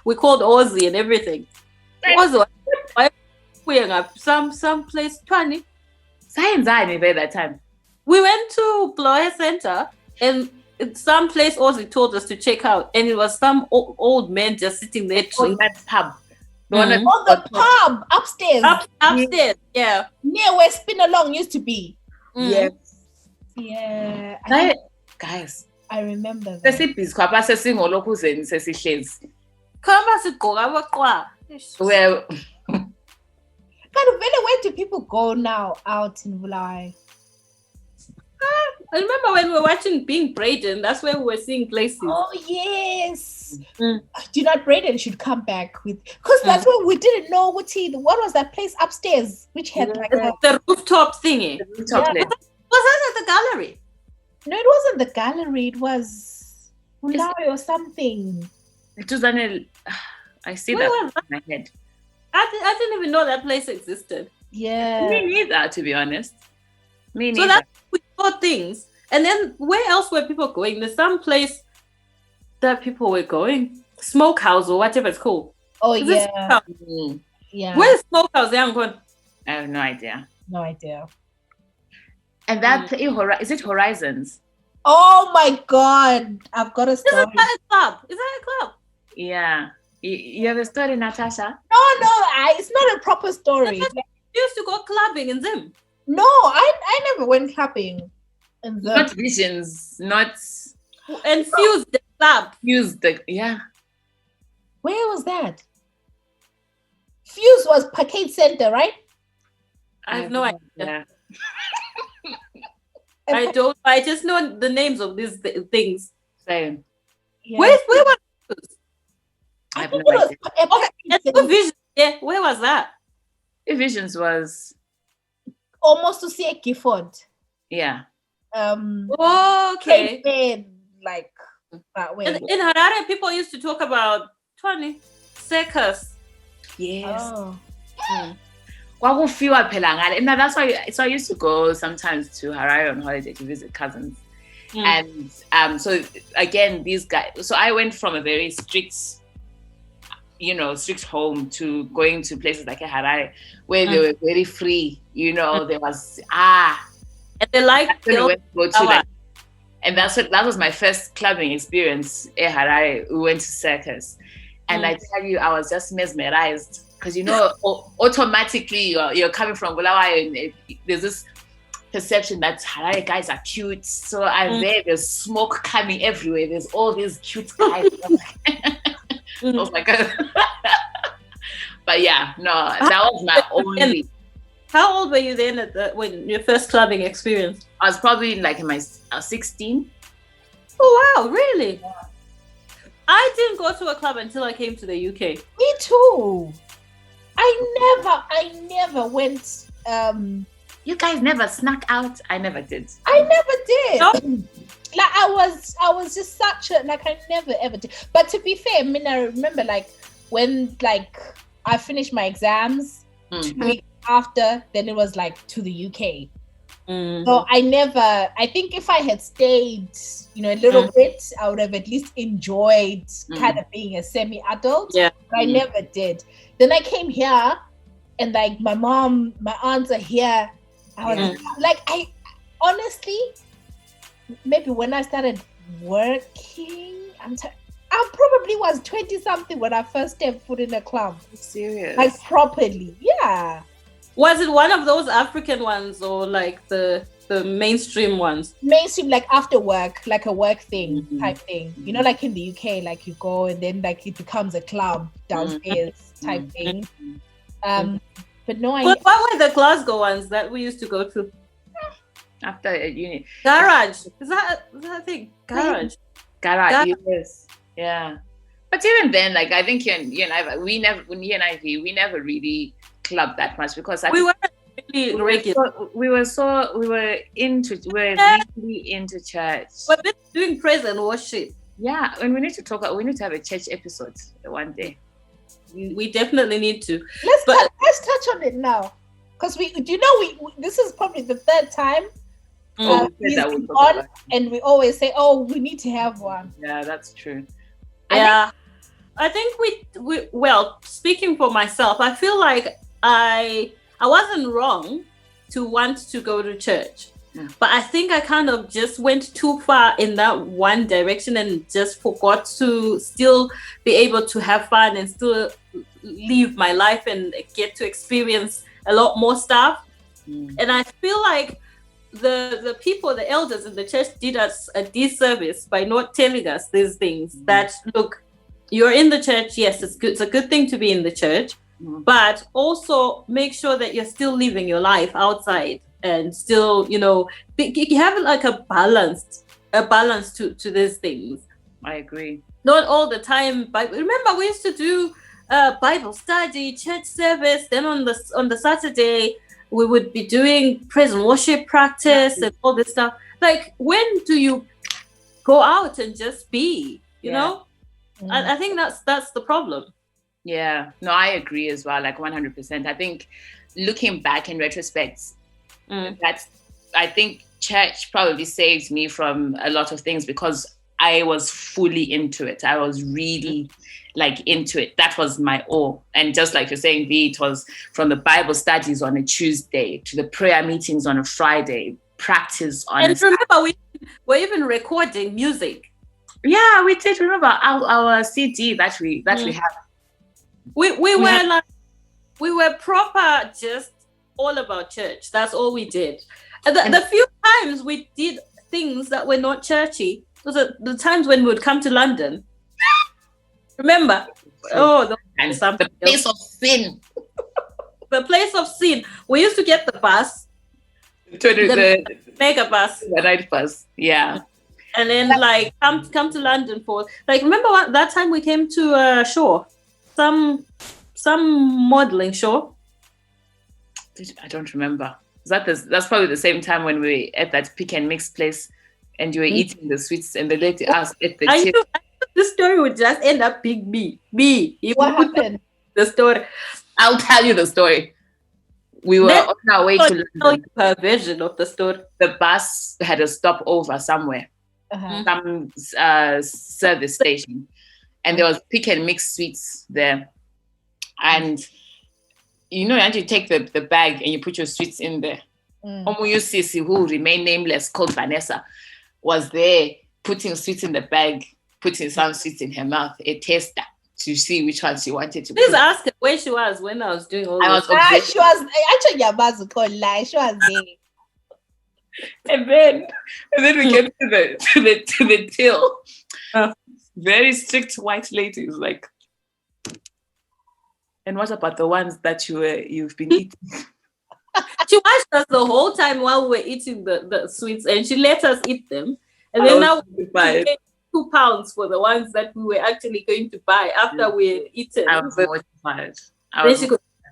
S2: we called Ozzy and everything. Also, some place 20.
S1: Science I by that time.
S2: We went to Blower Center and some place Ozzy told us to check out, and it was some old man just sitting there.
S1: Oh, that pub.
S3: The pub upstairs.
S2: Upstairs, yeah.
S3: Near where Spin Along used to be.
S1: Yes.
S3: Yeah.
S1: Guys.
S3: I remember that.
S1: Well,
S3: where do people go now out in Vulai?
S2: I remember when we were watching Being Braden, that's where we were seeing places.
S3: Oh, yes. Do you know Braden should come back with, because that's what we didn't know what was that place upstairs which had like
S2: the rooftop thingy.
S1: The rooftop place.
S2: Was that at the gallery?
S3: No, it wasn't the gallery. It was Vulai or something.
S1: It was I see that in my head.
S2: I didn't even know that place existed.
S3: Yeah.
S1: Me neither, to be honest. Me neither.
S2: So that's we saw things. And then where else were people going? There's some place that people were going. Smokehouse or whatever it's called.
S3: Oh,
S2: Is
S3: yeah.
S2: Yeah. Where's Smokehouse? I'm going.
S1: I have no idea.
S3: No idea.
S1: And that is it Horizons?
S3: Oh my God. I've got a story.
S2: Is that a club? Is that a club?
S1: Yeah. You have a story, Natasha?
S3: No, it's not a proper story.
S2: You used to go clubbing in Zim.
S3: No, I never went clubbing in Zim.
S1: Not Visions, not...
S2: And Fuse the club.
S1: Yeah.
S3: Where was that? Fuse was Parkade Center, right?
S2: I have no idea.
S1: Yeah.
S2: I don't. I just know the names of these things.
S1: Same.
S3: Yeah.
S2: Where was Fuse?
S1: I have
S3: think
S1: no
S3: it was
S1: idea.
S2: And Vision. Yeah, where was that?
S1: Visions was...
S3: almost to see a Gifford.
S1: Yeah.
S2: Okay.
S3: Like that way.
S2: In Harare, people used to talk about 20 circus.
S1: Yes.
S3: Oh.
S1: Kwakufiwa phela ngale. And that's why. So I used to go sometimes to Harare on holiday to visit cousins, and so again these guys. So I went from a very strict home to going to places like Harare where they were very free. There was
S2: and they like
S1: go to like, and that was my first clubbing experience in Harare. We went to circus, and I tell you, I was just mesmerized because automatically you're coming from Bulawayo and there's this perception that Harare guys are cute. So there's smoke coming everywhere. There's all these cute guys. Oh my God. But yeah, no, that was my only.
S2: How old were you then when your first clubbing experience?
S1: I was probably like I was 16.
S2: Oh wow, really? Yeah. I didn't go to a club until I came to the UK.
S3: Me too. I never went.
S1: You guys never snuck out. I never did.
S3: I never did.
S2: No?
S3: Like I was just such a I never ever did. But to be fair, I mean, I remember when I finished my exams 2 weeks after, then it was to the UK. So I think if I had stayed, a little bit, I would have at least enjoyed kind of being a semi-adult.
S2: Yeah.
S3: But I never did. Then I came here and my mom, my aunts are here. I was I honestly, maybe when I started working, I probably was 20 something when I first stepped foot in a club.
S1: Serious?
S3: Properly. Yeah.
S2: Was it one of those African ones or the mainstream ones?
S3: Mainstream, after work, a work thing type thing. In the UK, you go and then it becomes a club downstairs type thing. But no,
S2: what were the Glasgow ones that we used to go to?
S1: After uni.
S2: Garage. Is that a thing? Garage.
S1: Yes. Yeah. But even then, I think you and I, we never really clubbed that much because
S2: we weren't really regular.
S1: We were really into church.
S2: We've been doing praise and worship.
S1: Yeah, and we need to have a church episode one day.
S2: We definitely need to.
S3: Let's touch on it now, because this is probably the third time he's on, and we always say, "Oh, we need to have one."
S1: Yeah, that's true.
S2: Yeah, I think we well, speaking for myself, I feel like I wasn't wrong to want to go to church. But I think I kind of just went too far in that one direction and just forgot to still be able to have fun and still live my life and get to experience a lot more stuff. And I feel like the people, the elders in the church did us a disservice by not telling us these things. That, look, you're in the church, yes, it's good, it's a good thing to be in the church, but also make sure that you're still living your life outside and still, you have like a balance to these things.
S1: I agree.
S2: Not all the time, but remember we used to do Bible study, church service, then on the Saturday we would be doing praise and worship practice and all this stuff. Like, when do you go out and just be, you know? I think that's the problem.
S1: Yeah, no, I agree as well, like 100%. I think looking back in retrospect, I think church probably saved me from a lot of things because I was fully into it. I was really like into it. That was my all. And just like you're saying, V, it was from the Bible studies on a Tuesday to the prayer meetings on a Friday, practice on
S2: and remember, we were even recording music.
S1: Yeah, we did. Remember our CD that we have.
S2: We were proper, just all about church. That's all we did. And the few times we did things that were not churchy, those are the times when we would come to London. Remember? The
S1: place of sin.
S2: The place of sin. We used to get the bus.
S1: The
S2: mega bus.
S1: The night bus. Yeah.
S2: And then come to London for, like, remember that time we came to a show? Some modeling show.
S1: I don't remember. That's probably the same time when we at that pick and mix place and you were eating the sweets and the lady asked at the
S2: I knew this story would just end up being me.
S3: What happened?
S2: The story.
S1: I'll tell you the story. We were on our way to London.
S2: Her version of the story.
S1: The bus had a stopover somewhere, some service station, and there was pick and mix sweets there. And you take the bag and you put your sweets in there. Omuyu Sisi, who remained nameless, called Vanessa, was there putting sweets in the bag, putting some sweets in her mouth, a taster, to see which one she wanted to.
S2: Please ask her where she was when I was doing all this.
S3: She was actually your buzz called lie. She was there.
S1: And then we get to the till. Very strict white ladies, like. And what about the ones that you've been eating?
S2: She watched us the whole time while we were eating the sweets, and she let us eat them. And then now we paid £2 for the ones that we were actually going to buy after we had eaten.
S1: I was mortified.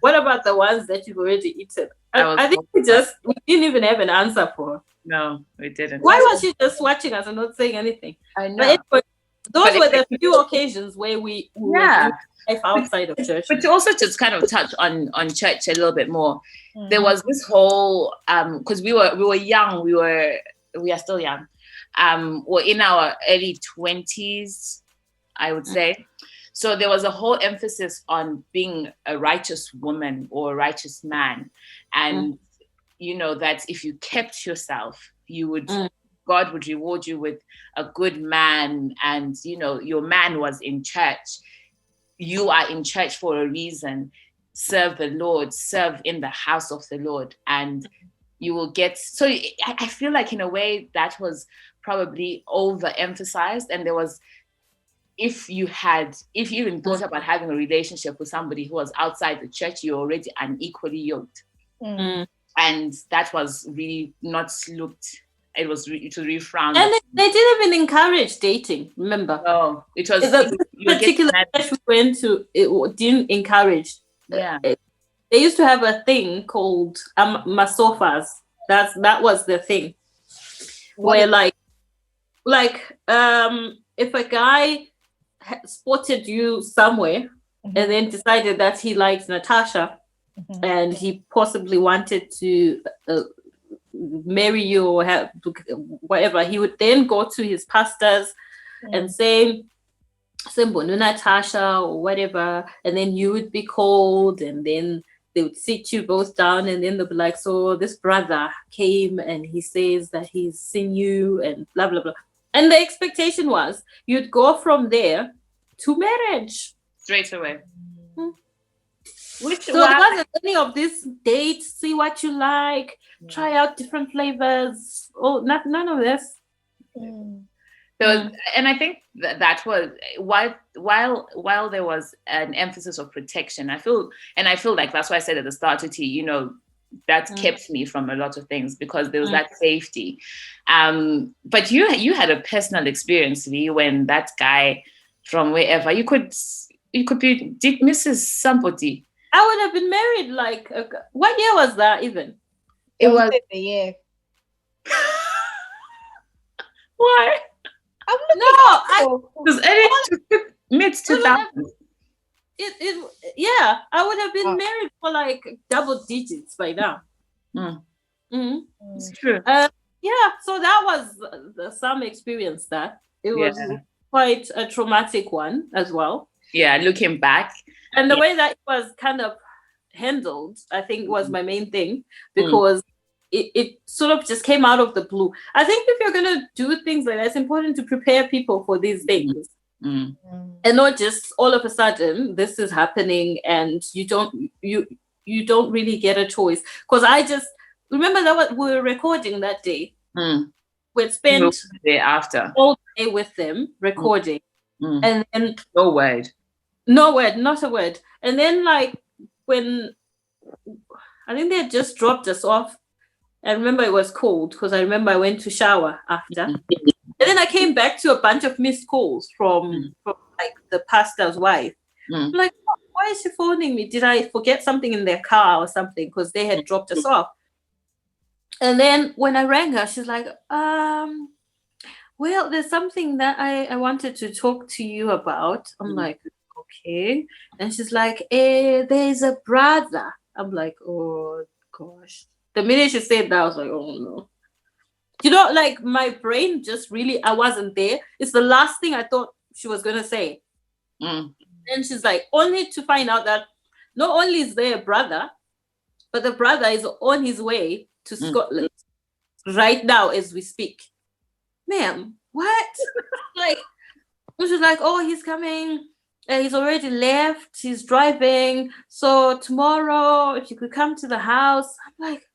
S2: What about the ones that you've already eaten? I think we didn't even have an answer for her.
S1: No, we didn't.
S2: Why was she just watching us and not saying anything?
S1: I know.
S2: But those were the few occasions where we were life outside of church.
S1: But to also just kind of touch on church a little bit more, there was this whole because we were young, we are still young. We're in our early 20s, I would say. So there was a whole emphasis on being a righteous woman or a righteous man, and that if you kept yourself, you would. God would reward you with a good man, and your man was in church. You are in church for a reason. Serve the Lord, serve in the house of the Lord, and you will get. So I feel like in a way that was probably overemphasized, and there was, if you even thought about having a relationship with somebody who was outside the church, you're already unequally yoked, and that was really not looked. It was really frowned.
S2: And they didn't even encourage dating. Remember?
S1: No, it was
S2: the particular church we went to. It didn't encourage.
S1: Yeah,
S2: they used to have a thing called masofas. That was the thing, where if a guy spotted you somewhere and then decided that he liked Natasha and he possibly wanted to marry you or have whatever, he would then go to his pastors and say Sembonu Natasha or whatever, and then you would be called, and then they would sit you both down, and then they'll be like, so this brother came and he says that he's seen you and blah, blah, blah. And the expectation was you'd go from there to marriage.
S1: Straight away.
S2: So it wasn't any of this date, see what you like, try out different flavors. Oh, none of this.
S1: So, and I think that was while there was an emphasis of protection, I feel like that's why I said at the start, that kept me from a lot of things, because there was that safety. But you had a personal experience, Lee, when that guy from wherever, you could be Mrs. Somebody.
S2: I would have been married like what year was that even?
S3: It was the year.
S1: Why?
S3: It
S1: was early mid 2000s.
S2: I would have been married for like double digits by now.
S1: It's true.
S2: So that was some experience. That it was quite a traumatic one as well.
S1: Yeah, looking back.
S2: And the way that it was kind of handled, I think, was my main thing, because it sort of just came out of the blue. I think if you're going to do things like that, it's important to prepare people for these things. And not just all of a sudden this is happening and you don't really get a choice. Because I just remember that we were recording that day. We'd spent
S1: the day after
S2: all day with them recording. And then
S1: no word, not a word. And then like when I think they had just dropped us off, I remember it was cold because I remember I went to shower after. And then I came back to a bunch of missed calls from like the pastor's wife. I'm like, why is she phoning me? Did I forget something in their car or something? Because they had dropped us off. And then when I rang her, she's like, well, there's something that I wanted to talk to you about. I'm like, okay. And she's like, there's a brother. I'm like, oh gosh. The minute she said that, I was like, oh no. Like my brain just really, I wasn't there. It's the last thing I thought she was going to say. And she's like, only to find out that not only is there a brother, but the brother is on his way to Scotland right now as we speak. Ma'am, what? Like, she's like, oh, he's coming. He's already left. He's driving. So tomorrow, if you could come to the house. I'm like,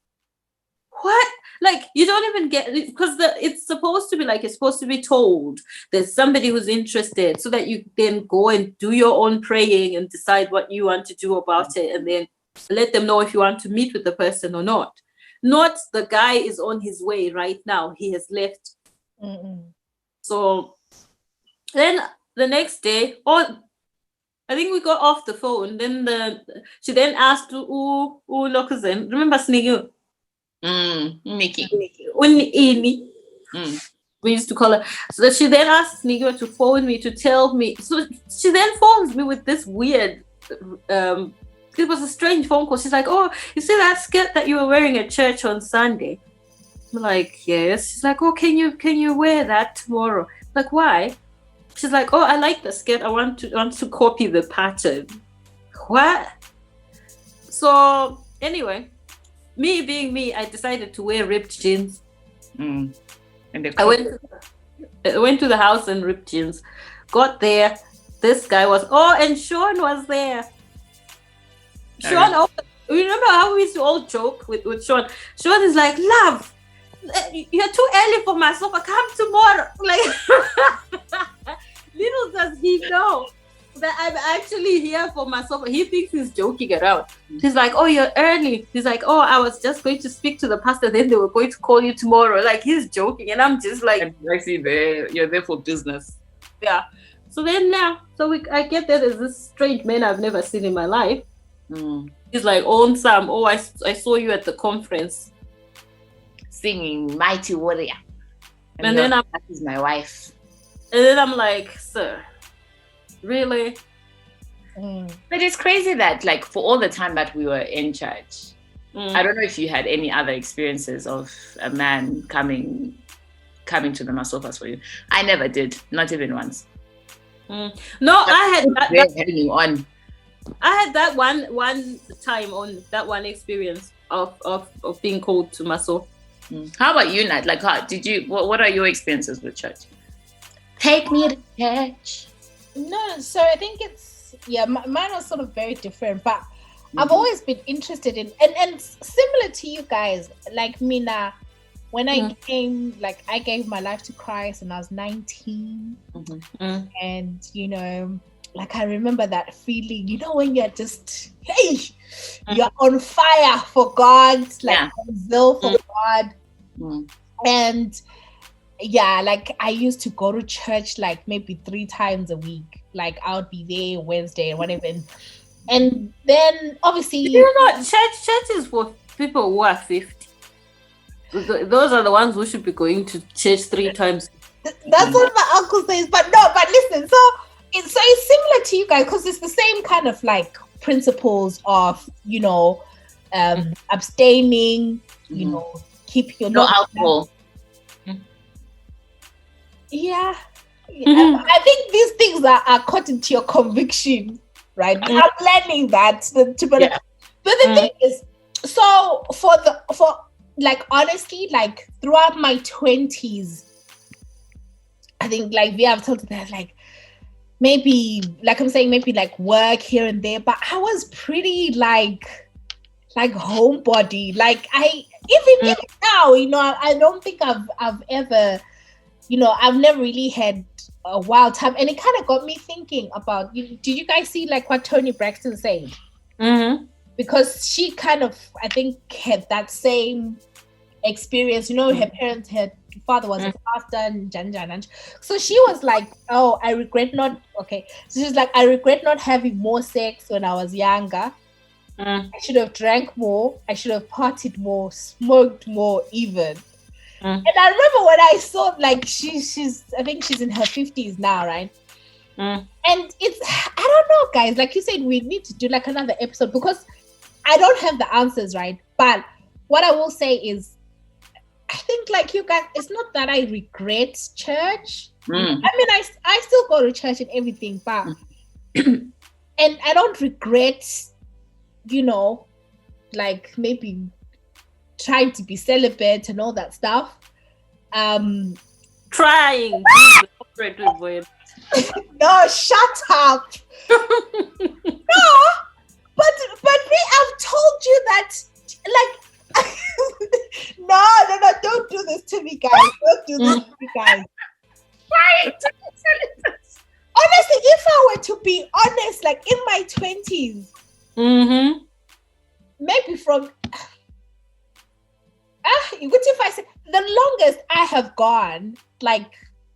S1: what? Like, you don't even get it, because it's supposed to be like, it's supposed to be told there's somebody who's interested, so that you then go and do your own praying and decide what you want to do about it, and then let them know if you want to meet with the person or not. Not the guy is on his way right now. He has left. So then the next day, I think we got off the phone. Then she then asked, Lokuzen, remember Snigu? Nikki.
S2: We used to call her. So she then asked Snigu to phone me to tell me. So she then phones me with this weird, it was a strange phone call. She's like, oh, you see that skirt that you were wearing at church on Sunday? I'm like, yes. She's like, oh, can you wear that tomorrow? I'm like, why? She's like, oh, I like the skirt. I want to copy the pattern. What? So anyway, me being me, I decided to wear ripped jeans. And I went to the house in ripped jeans. Got there. This guy was, and Sean was there. Sean, remember how we used to all joke with Sean? Sean is like, love, you're too early for my sofa. Come tomorrow. Like, little does he know that I'm actually here for my sofa. He thinks he's joking around. He's like, oh, you're early. He's like, oh, I was just going to speak to the pastor. Then they were going to call you tomorrow. Like, he's joking. And I'm just like,
S1: I see you're there for business.
S2: Yeah. So then I get there. There's this strange man I've never seen in my life. He's like, oh, Sam, I saw you at the conference
S1: singing Mighty Warrior.
S2: And then
S1: that is my wife.
S2: And then I'm like, sir, really?
S1: But it's crazy that, like, for all the time that we were in church, I don't know if you had any other experiences of a man coming to the masofas for you. I never did, not even once.
S2: No, I had
S1: having you on.
S2: I had that one time on that one experience of being called to Maso.
S1: How about you, Nat? Like, how did you? What are your experiences with church? Take me to church.
S3: No, so I think it's mine was sort of very different, but I've always been interested in and similar to you guys, like Mina. When I came, like I gave my life to Christ when I was 19, and like I remember that feeling, when you're just you're on fire for God, like zeal for God, and like I used to go to church like maybe 3 times a week. Like I would be there Wednesday and whatever, and then obviously
S2: church is for people who are 50. Those are the ones who should be going to church 3 times.
S3: That's what my uncle says. But listen. So it's similar to you guys because it's the same kind of like principles of abstaining. Keep your
S1: no alcohol.
S3: Yeah. I think these things are according to your conviction, right? I'm learning that. But the thing is, so for like honestly, like throughout my 20s, I think like we have told that like maybe like I'm saying maybe like work here and there, but I was pretty like homebody. Like I even now, I don't think I've ever, I've never really had a wild time, and it kind of got me thinking about. Did you guys see like what Toni Braxton said? Because she kind of, I think, had that same experience. Her parents, her father was a pastor and so she was like, oh, I regret not. Okay, so she's like, I regret not having more sex when I was younger. I should have drank more. I should have partied more, smoked more, even. And I remember when I saw like she's I think she's in her 50s now, right? And it's, I don't know, guys. Like you said, we need to do like another episode because I don't have the answers, right? But what I will say is, I think like you guys, it's not that I regret church. I mean, I still go to church and everything, but and I don't regret, like maybe trying to be celibate and all that stuff.
S2: Trying.
S3: No, shut up. No, but me, I've told you that, like, no, don't do this to me, guys. Don't do this to me, guys.
S1: Why?
S3: Honestly, if I were to be honest, like in my 20s, maybe from what if I say the longest I have gone, like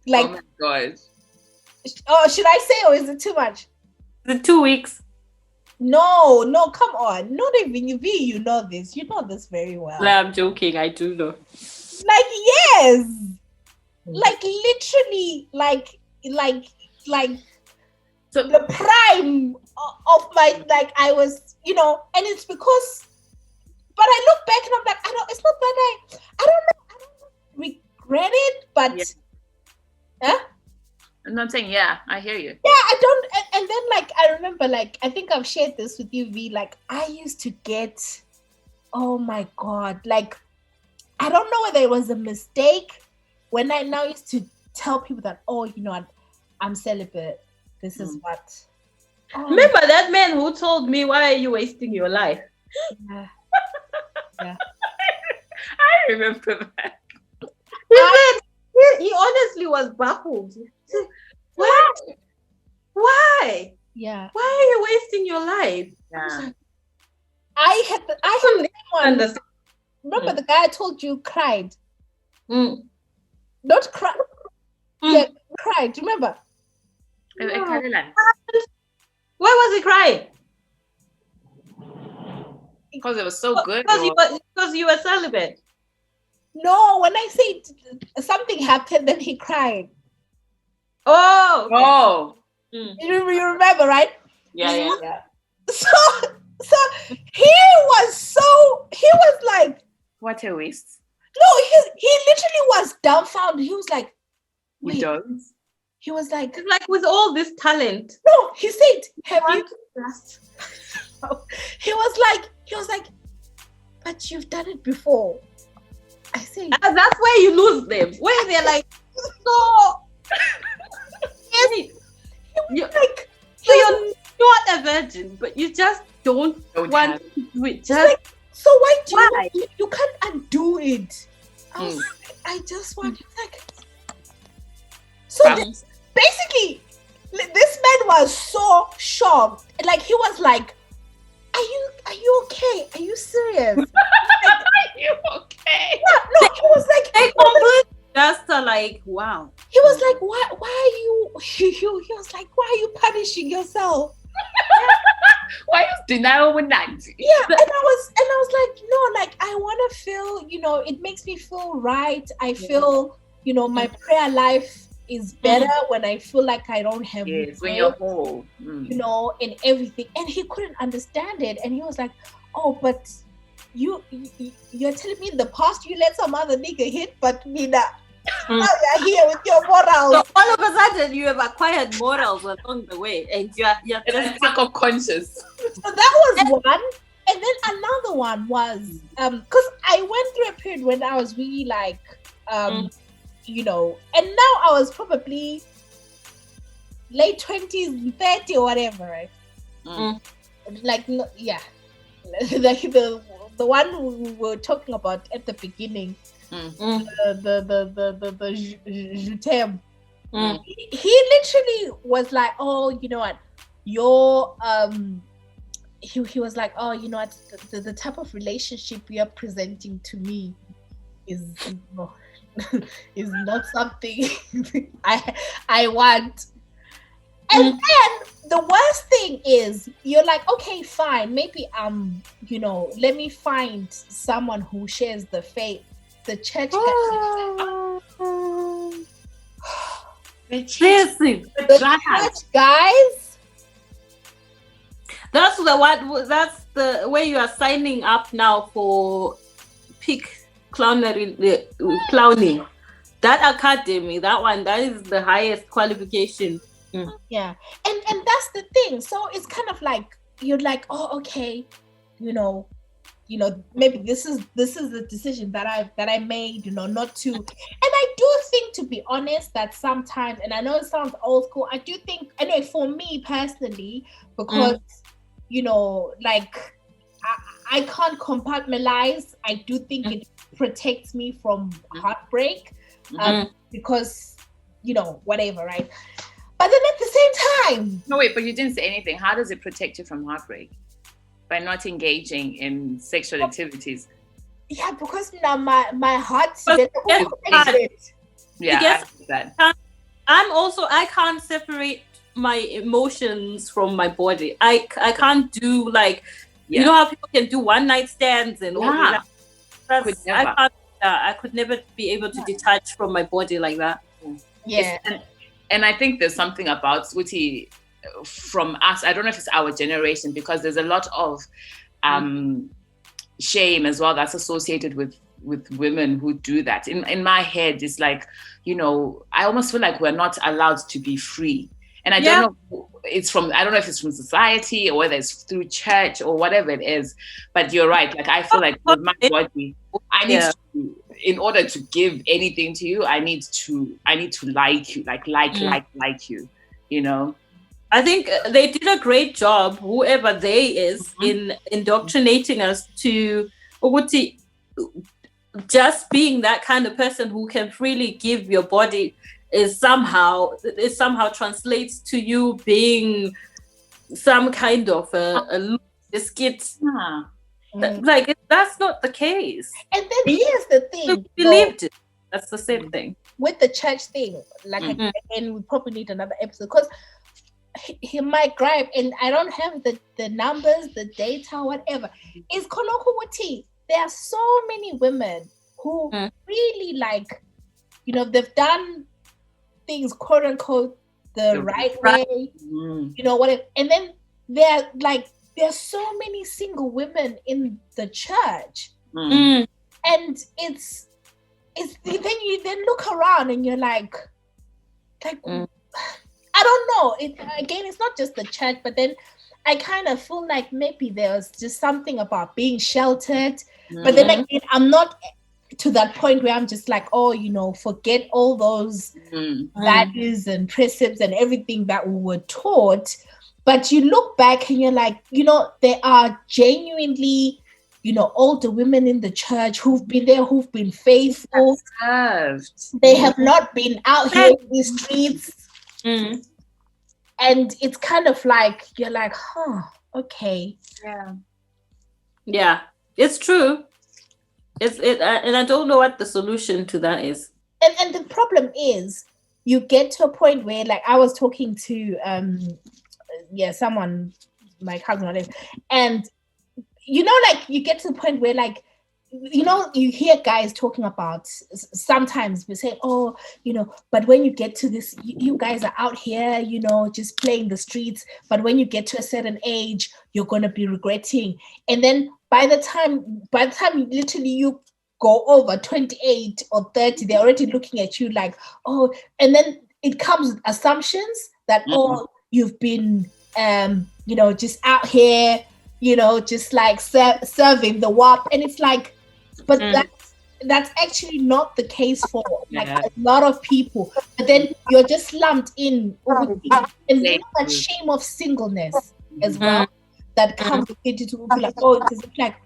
S1: oh my God.
S3: Oh, should I say, or is it too much?
S2: The 2 weeks.
S3: No, come on. Not even you, you know this. You know this very well.
S2: No, I'm joking. I do know.
S3: Like, yes. Like, literally, like so the prime of my, like, I was, and it's because, but I look back and I'm like, it's not that I don't regret it, but,
S1: And I'm saying, I hear you.
S3: Yeah, I don't, and then like I remember, like I think I've shared this with you, V. Like I used to get, oh my God, like I don't know whether it was a mistake when I now used to tell people that, oh, I'm celibate. This is what. Oh.
S2: Remember that man who told me, "Why are you wasting your life?"
S3: Yeah.
S1: I remember that.
S2: He honestly was baffled. What? Why?
S3: Yeah.
S2: Why are you wasting your life?
S1: Yeah.
S3: I had the one. Remember the guy I told you cried? Not cry. Yeah, cried. Do you remember?
S2: Why was he crying?
S1: Because it was so good.
S2: Because you were celibate.
S3: No, when I said something happened, then he cried.
S2: Oh. Okay.
S1: Oh.
S3: You remember, right?
S1: Yeah.
S3: So he was like,
S1: what a waste.
S3: No, he literally was dumbfounded. He was like,
S1: wait.
S3: he was like,
S2: with all this talent.
S3: No, he said, have you? He was like, but you've done it before. I said,
S2: and that's where you lose them. Where they're like, so.
S3: Yes.
S2: You're not a virgin, but you just don't want to do it. Just
S3: like, so why do you can't undo it? I was like, I just want like. So basically, this man was so shocked. Like he was like, "Are you okay? Are you serious? Like,
S1: are you okay?"
S3: Yeah, no. He was like,
S2: they completely just like, wow.
S3: He was like, why are you? He was like, why are you punishing yourself?
S1: Why is denial with that?
S3: Yeah, and I was like, no, like I want to feel, it makes me feel right. I feel, my prayer life is better when I feel like I don't have
S1: when you're whole,
S3: and everything. And he couldn't understand it, and he was like, oh, but you're telling me in the past you let some other nigga hit, but me not. Now you're here with your morals.
S2: So all of a sudden you have acquired morals along the way, and you're
S1: just lack of conscious.
S3: So that was one, and then another one was because I went through a period when I was really like and now I was probably late 20s, 30 or whatever, right? Like like the one we were talking about at the beginning. The Jutem. He literally was like, oh, you know what, your he was like, oh, you know what, the type of relationship you're presenting to me is is not something I want. And then the worst thing is you're like, okay, fine, maybe let me find someone who shares the faith. The church guys.
S2: That's the way you are signing up now for peak clowning. That academy, that is the highest qualification.
S3: Yeah, and that's the thing. So it's kind of like you're like, oh, okay, maybe this is the decision that I made, not to. And I do think, to be honest, that sometimes, and I know it sounds old school, I do think, anyway, for me personally, because like I can't compartmentalize. I do think it protects me from heartbreak, because whatever, right? But then at the same time,
S1: no, wait, but you didn't say anything. How does it protect you from heartbreak? By not engaging in sexual activities.
S3: Yeah, because now my heart.
S1: Yeah,
S2: I can't separate my emotions from my body. I can't do like you know how people can do one night stands and all that. I could never be able to detach from my body like that.
S3: Yeah,
S1: and I think there's something about Swuti from us. I don't know if it's our generation, because there's a lot of shame as well that's associated with women who do that. In my head, it's like, I almost feel like we're not allowed to be free. And I don't know I don't know if it's from society or whether it's through church or whatever it is. But you're right. Like I feel like with my body, I need to, in order to give anything to you, I need to like you, like you,
S2: I think they did a great job, whoever they is, in indoctrinating us to just being that kind of person who can freely give your body is somehow translates to you being some kind of a biscuit. Like that's not the case.
S3: And then here's the thing.
S2: We believed it. That's the same thing.
S3: With the church thing, like again, we probably need another episode, because he might gripe, and I don't have the numbers, the data, whatever. Is Konokuwati. There are so many women who really like, they've done things quote unquote the right way, whatever. And then there's so many single women in the church, and it's then you then look around and you're like I don't know. It's not just the church, but then I kind of feel like maybe there's just something about being sheltered. But then again, I'm not to that point where I'm just like, oh, forget all those values and precepts and everything that we were taught. But you look back and you're like, there are genuinely, older women in the church who've been there, who've been faithful. They have not been out here in the streets. And it's kind of like, you're like, okay.
S2: Yeah, it's true. And I don't know what the solution to that is.
S3: And the problem is, you get to a point where, like, I was talking to someone, my cousin, and like, you get to the point where, like, you hear guys talking about, sometimes we say, oh, but when you get to this, you guys are out here, just playing the streets, but when you get to a certain age, you're going to be regretting. And then by the time literally you go over 28 or 30, they're already looking at you like, oh, and then it comes with assumptions that, oh, you've been just out here, just like serving the WAP. And it's like, but that's actually not the case for like a lot of people. But then you're just lumped in with it. And then that shame of singleness as well that comes with it, to be like, oh, is it like,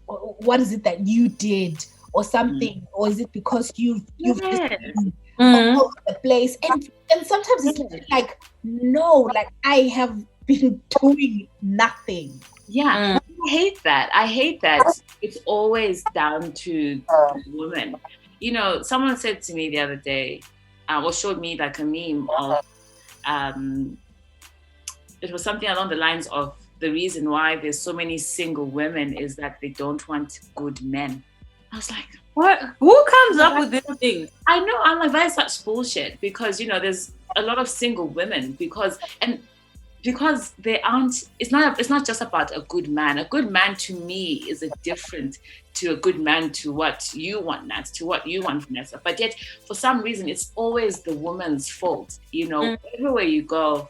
S3: what is it that you did or something, or is it because you've just been all over the place? And sometimes it's like, no, like, I have been doing nothing.
S1: I hate that it's always down to the woman. Someone said to me the other day, or showed me like a meme of it was something along the lines of, the reason why there's so many single women is that they don't want good men. I was like,
S2: what? Who comes up with this thing?
S1: I know, I'm like, that's such bullshit, because there's a lot of single women because they aren't, it's not just about a good man. A good man to me is a different to a good man to what you want, Nat, to what you want, Vanessa. But yet, for some reason, it's always the woman's fault. Everywhere you go,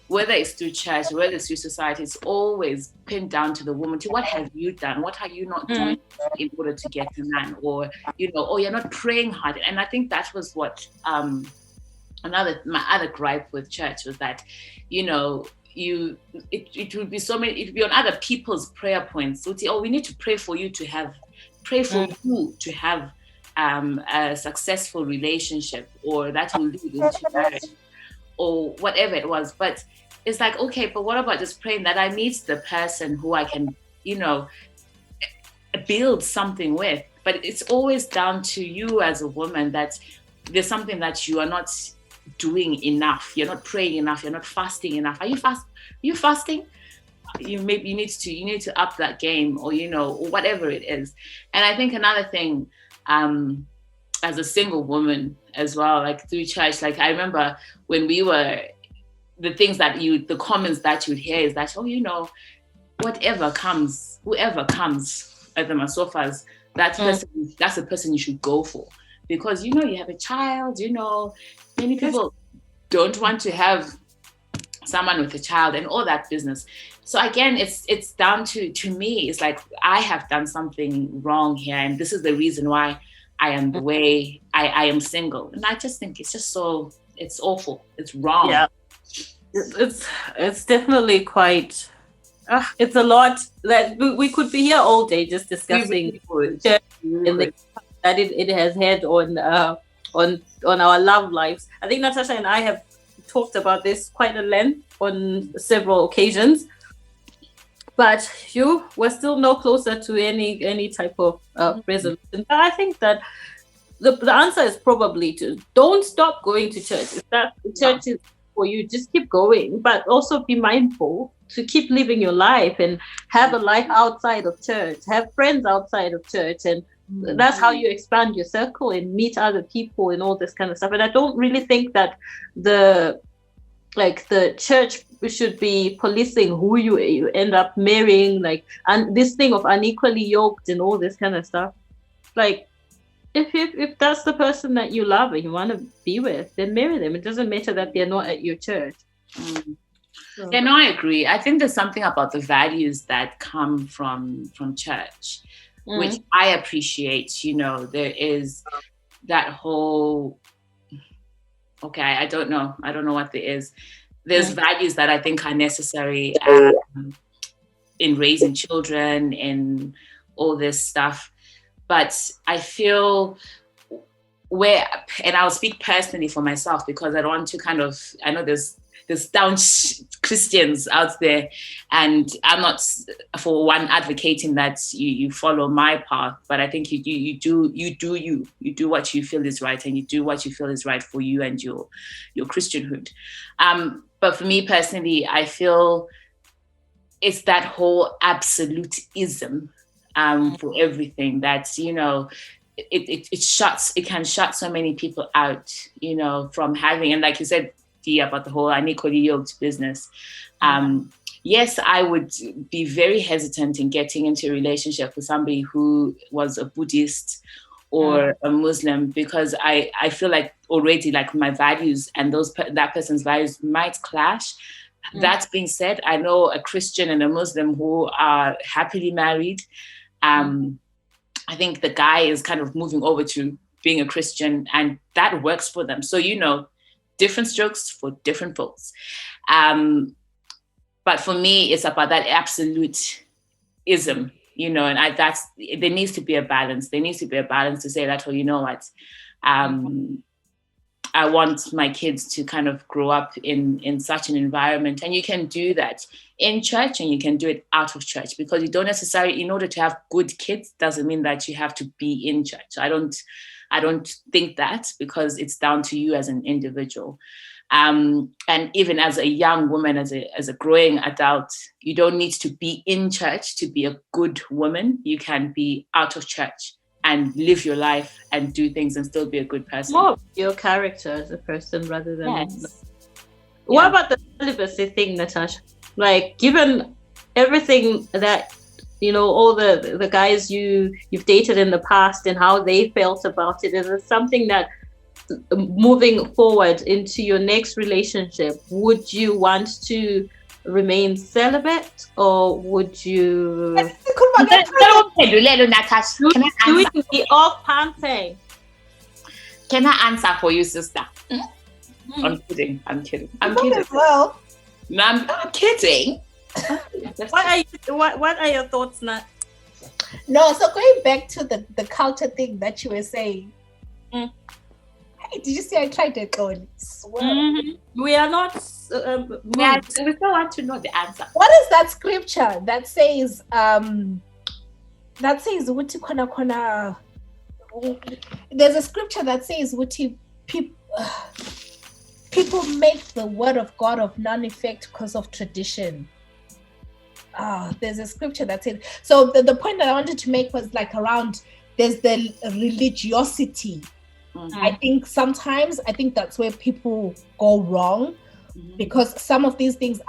S1: whether it's through church, whether it's through society, it's always pinned down to the woman. To what have you done? What are you not doing in order to get a man? Or, or you're not praying hard. And I think that was what my other gripe with church was that, it would be so many, it would be on other people's prayer points. So we need to pray for you to have a successful relationship, or that will lead into marriage, or whatever it was. But it's like, okay, but what about just praying that I meet the person who I can, build something with? But it's always down to you as a woman that there's something that you are not doing enough. You're not praying enough. You're not fasting enough. Are you fasting? You need to up that game, or or whatever it is. And I think another thing, as a single woman as well, like through church, like I remember when we were, the comments that you'd hear is that, oh, whoever comes at the masofas, that's the person you should go for, because you have a child. Many people don't want to have someone with a child and all that business. So again, it's down to me, it's like, I have done something wrong here, and this is the reason why I am the way I am single. And I just think it's just so, it's awful. It's wrong.
S2: Yeah. It's definitely quite, it's a lot that we could be here all day just discussing that it has had on our love lives. I think Natasha and I have talked about this quite at length on several occasions, but we're still no closer to any type of resolution. But I think that the answer is probably to don't stop going to church. If that church is for you, just keep going, but also be mindful to keep living your life and have a life outside of church, have friends outside of church, and that's how you expand your circle and meet other people and all this kind of stuff. And I don't really think that the church should be policing who you end up marrying, and this thing of unequally yoked and all this kind of stuff. Like, if that's the person that you love and you want to be with, then marry them. It doesn't matter that they're not at your church.
S1: So. Yeah, no, I agree. I think there's something about the values that come from church, which I appreciate. You know, there is that whole, okay, I don't know what there is. There's values that I think are necessary in raising children, in all this stuff. But I feel and I'll speak personally for myself, because I don't want to I know there's staunch Christians out there, and I'm not for one advocating that you follow my path, but I think you do what you feel is right, and you do what you feel is right for you and your Christianhood. But for me personally, I feel it's that whole absolutism for everything that, you know, it can shut so many people out, you know, from having, and like you said, about the whole unequally yoked business. Yes, I would be very hesitant in getting into a relationship with somebody who was a Buddhist or a Muslim, because I feel like already like my values and that person's values might clash. That being said, I know a Christian and a Muslim who are happily married. I think the guy is kind of moving over to being a Christian, and that works for them. So, you know, different strokes for different folks. But for me, it's about that absolutism, you know, and there needs to be a balance. There needs to be a balance to say that, well, you know what, I want my kids to kind of grow up in such an environment. And you can do that in church, and you can do it out of church, because you don't necessarily, in order to have good kids, doesn't mean that you have to be in church. I don't think that, because it's down to you as an individual. And even as a young woman, as a growing adult, you don't need to be in church to be a good woman. You can be out of church and live your life and do things and still be a good person.
S2: More of your character as a person rather than... Yes. What about the celibacy thing, Natasha? Like, given everything that, you know, all the guys you've dated in the past and how they felt about it, is it something that moving forward into your next relationship, would you want to remain celibate, or would you
S1: Can I
S2: answer?
S1: Can I answer for you, sister? I'm kidding.
S3: Well,
S1: No, I'm kidding.
S2: What are your thoughts, Nat?
S3: No, so going back to the culture thing that you were saying. Hey, did you see I tried to go and swear?
S2: We are not
S1: we still want to know the answer.
S3: What is that scripture that says Wuti Kona Kona? There's a scripture that says Wuti people make the word of God of none effect because of tradition. There's a scripture that said, so the point that I wanted to make was like around, there's the religiosity. I think sometimes that's where people go wrong, because some of these things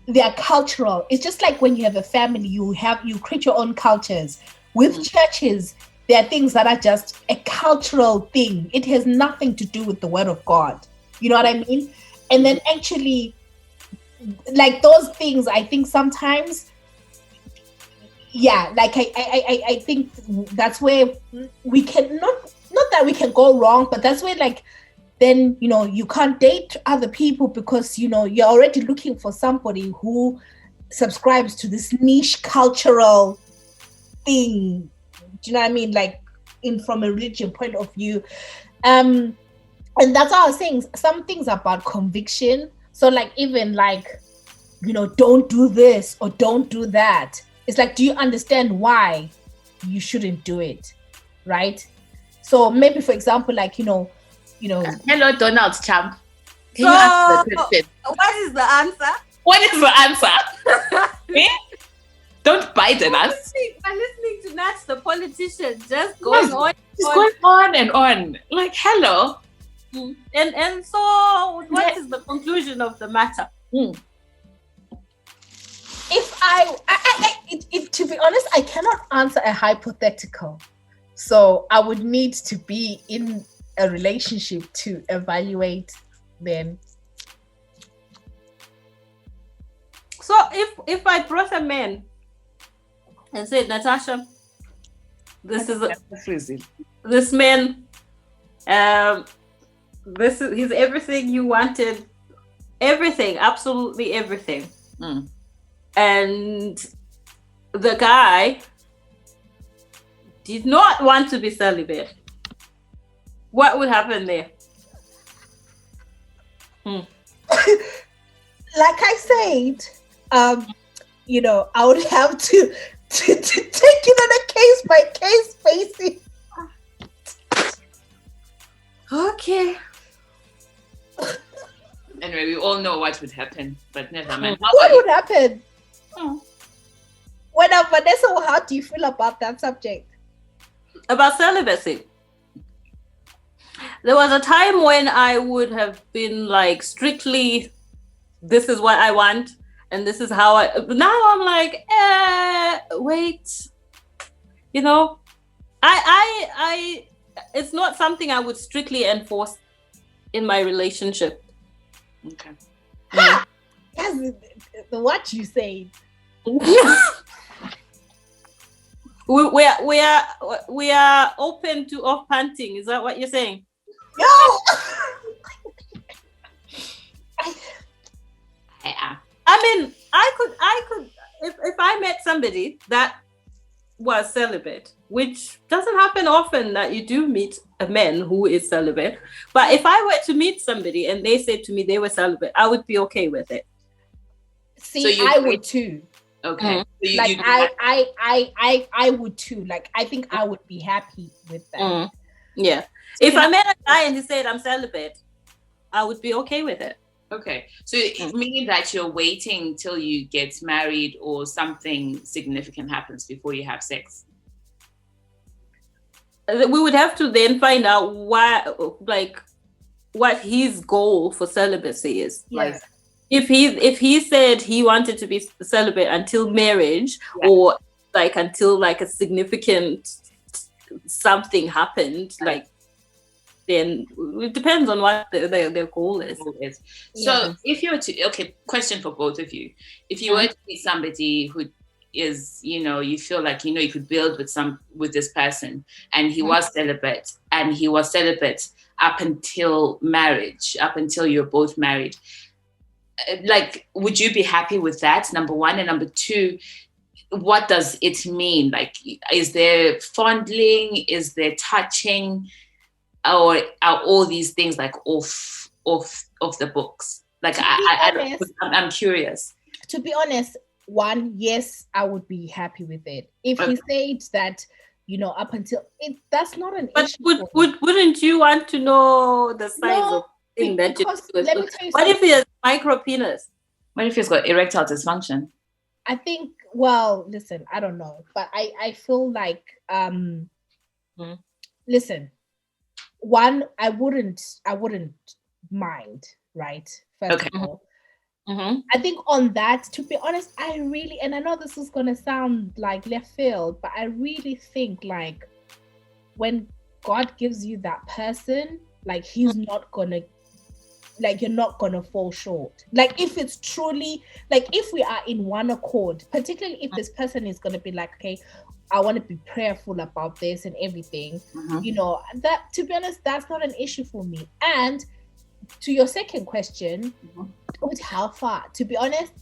S3: they are cultural. It's just like when you have a family, you create your own cultures. With churches, there are things that are just a cultural thing. It has nothing to do with the word of God. You know what I mean? And then actually, like those things, I think sometimes, like I think that's where we can not that we can go wrong, but that's where, like, then, you know, you can't date other people because, you know, you're already looking for somebody who subscribes to this niche cultural thing. Do you know what I mean? Like, from a religion point of view. And that's how I was saying, some things about conviction. So, like, even like, you know, don't do this or don't do that. It's like, do you understand why you shouldn't do it? Right? So maybe, for example, like, you know.
S1: Hello, Donald Trump. Can you answer the question?
S2: What is the answer?
S1: What is the answer? Don't Biden us.
S2: I'm listening to Nats, the politician, just going on.
S1: It's going on and on. Like, hello.
S2: And so, what is the conclusion of the matter?
S3: If to be honest, I cannot answer a hypothetical. So I would need to be in a relationship to evaluate them.
S2: So if I brought a man and said, Natasha, this man, he's everything you wanted, everything, absolutely everything. And the guy did not want to be celibate. What would happen there?
S3: Like I said, you know, I would have to take it on a case by case basis.
S2: Okay.
S1: Anyway, we all know what would happen, but never mind.
S3: What would happen? When Vanessa, how do you feel about that subject?
S2: About celibacy? There was a time when I would have been like strictly, this is what I want, and this is how now I'm like, wait, you know, I it's not something I would strictly enforce in my relationship.
S1: Okay.
S3: That's what you say.
S2: we are open to off panting. Is that what you're saying?
S3: No.
S2: I mean, I could if I met somebody that was celibate, which doesn't happen often that you do meet a man who is celibate. But if I were to meet somebody and they said to me they were celibate, I would be okay with it.
S3: See, so I would too.
S1: Okay. So
S3: like I would too. Like I think I would be happy with that.
S2: Yeah. If I met a guy and he said I'm celibate, I would be okay with it.
S1: Okay. So meaning that you're waiting till you get married or something significant happens before you have sex.
S2: We would have to then find out what his goal for celibacy is.
S3: Yes.
S2: If he said he wanted to be celibate until marriage, or like until like a significant something happened, like then it depends on what their goal is.
S1: So if you were to, question for both of you. If you were to be somebody who is, you feel like, you could build with this person, and he was celibate, up until marriage, up until you're both married, like, would you be happy with that? Number one. And number two, what does it mean? Like, is there fondling? Is there touching? Or are all these things like off the books? Like, I'm curious.
S3: To be honest, one, yes, I would be happy with it. If he said that, up until it, that's not an issue.
S2: But wouldn't you want to know the size of thing that you do?
S3: Let me tell you
S2: what if he has micro penis?
S1: What if he's got erectile dysfunction?
S3: I think, well, listen, I don't know, but I feel like listen, one, I wouldn't mind, right? First of all. I think on that, to be honest, I really, and I know this is gonna sound like left field, but I really think like when God gives you that person, like he's not gonna, like you're not gonna fall short. Like if it's truly, like if we are in one accord, particularly if this person is gonna be like, okay, I want to be prayerful about this and everything, that, to be honest, that's not an issue for me. And to your second question, with how far, to be honest,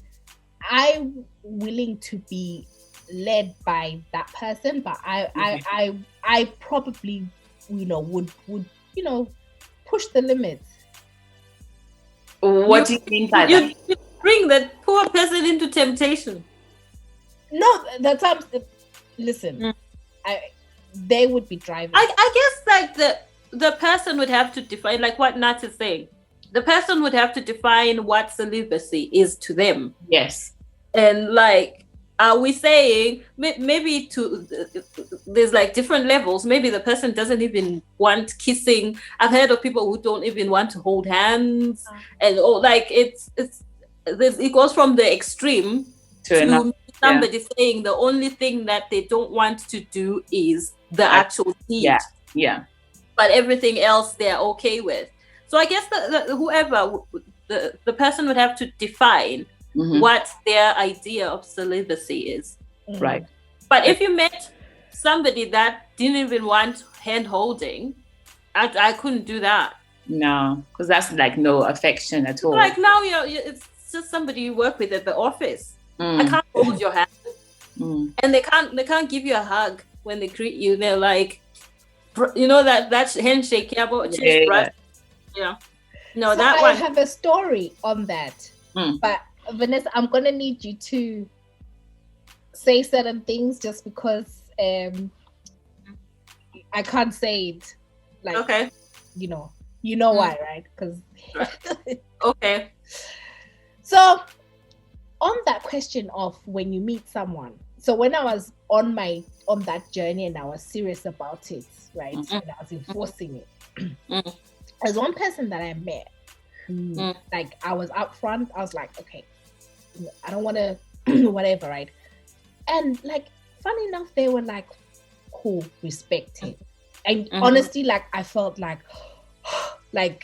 S3: I'm willing to be led by that person, but I probably would push the limits.
S1: What do you mean by that?
S2: You bring that poor person into temptation.
S3: No, that's listen. They would be driving.
S2: I guess like the person would have to define, like what Nat is saying. The person would have to define what celibacy is to them.
S1: Yes.
S2: And like, are we saying maybe there's like different levels? Maybe the person doesn't even want kissing. I've heard of people who don't even want to hold hands, and like it goes from the extreme to somebody saying the only thing that they don't want to do is the actual deed.
S1: Yeah.
S2: But everything else they're okay with. So I guess the person would have to define what their idea of celibacy is.
S1: Right.
S2: But if you met somebody that didn't even want hand holding, I couldn't do that.
S1: No, because that's like no affection at all.
S2: Like now, it's just somebody you work with at the office. I can't hold your hand, and they can't give you a hug when they greet you. They're like, that handshake, No,
S3: so
S2: that
S3: I
S2: one.
S3: have a story on that, but Vanessa, I'm gonna need you to say certain things just because I can't say it. Like,
S2: okay,
S3: you know why, right? Because
S2: okay.
S3: So on that question of when you meet someone, so when I was on that journey and I was serious about it, right? And I was enforcing it. There's one person that I met who, like, I was up front. I was like, okay, I don't want to, whatever, right? And like, funny enough, they were like, cool, respect it. And honestly, like, I felt like, I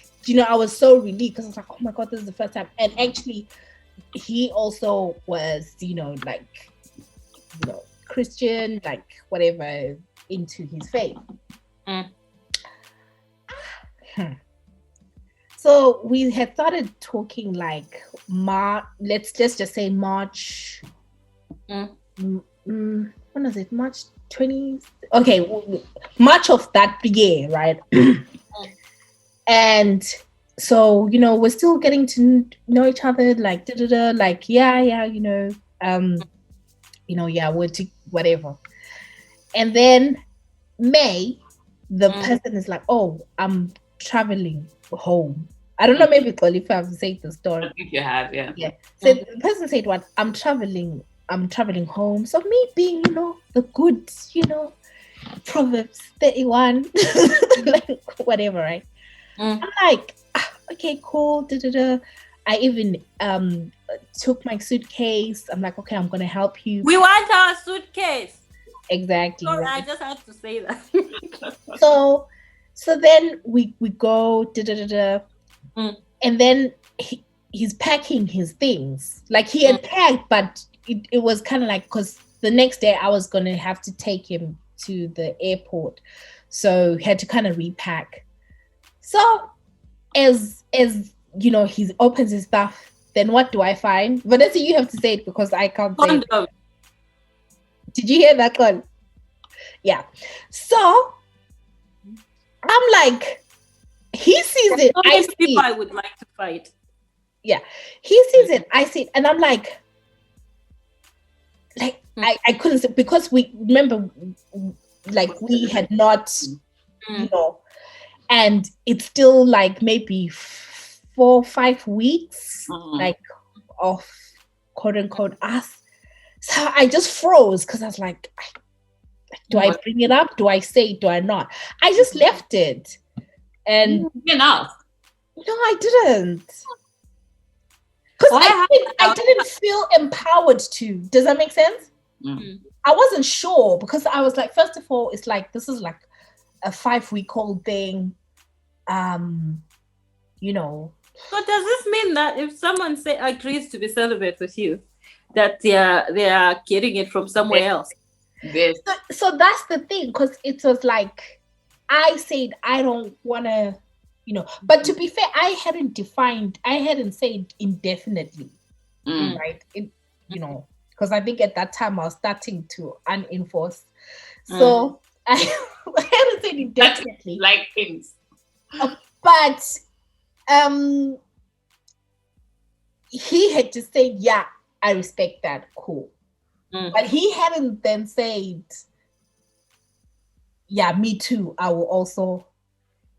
S3: was so relieved because I was like, oh my God, this is the first time. And actually, he also was, Christian, like, whatever, into his faith. So we had started talking like let's just say March. When was it? March 20? Okay, March of that year, right? And so, we're still getting to know each other, like like we're whatever. And then May, the person is like, oh, I'm traveling home. I don't know, maybe if I've said the story.
S1: I think you have, yeah.
S3: Yeah. So the person said, what? I'm traveling home. So me being, the good, Proverbs 31, like whatever, right? I'm like, okay, cool. I even took my suitcase. I'm like, okay, I'm gonna help you.
S2: We want our suitcase.
S3: Exactly.
S2: Sorry,
S3: right?
S2: I just had to say that.
S3: So then we go and then he's packing his things. Like he had packed, but it was kind of like, because the next day I was gonna have to take him to the airport, so he had to kind of repack. So as he opens his stuff, then what do I find? Vanessa, you have to say it because I can't say it. Did you hear that one? Yeah. So I'm like, he sees it. I see
S2: people I would like to fight.
S3: Yeah. He sees it. I see it. And I'm like I couldn't say, because we remember, like, we had not, and it's still like maybe 4 or 5 weeks, like, of quote unquote us. So I just froze because I was like, do I bring it up? Do I say it? Do I not? I just left it. And
S1: enough.
S3: No, I didn't. Because I didn't feel empowered to. Does that make sense? I wasn't sure, because I was like, first of all, it's like, this is like a 5-week-old thing. So
S2: does this mean that if someone agrees to be celibate with you, that they are getting it from somewhere else?
S1: Yes.
S3: So that's the thing, because it was like, I said I don't want to, but to be fair, I hadn't said indefinitely, right? Because I think at that time I was starting to unenforce. So I hadn't said indefinitely.
S1: Like things.
S3: But he had just said, yeah, I respect that, cool. But he hadn't then said, yeah, me too, I will also.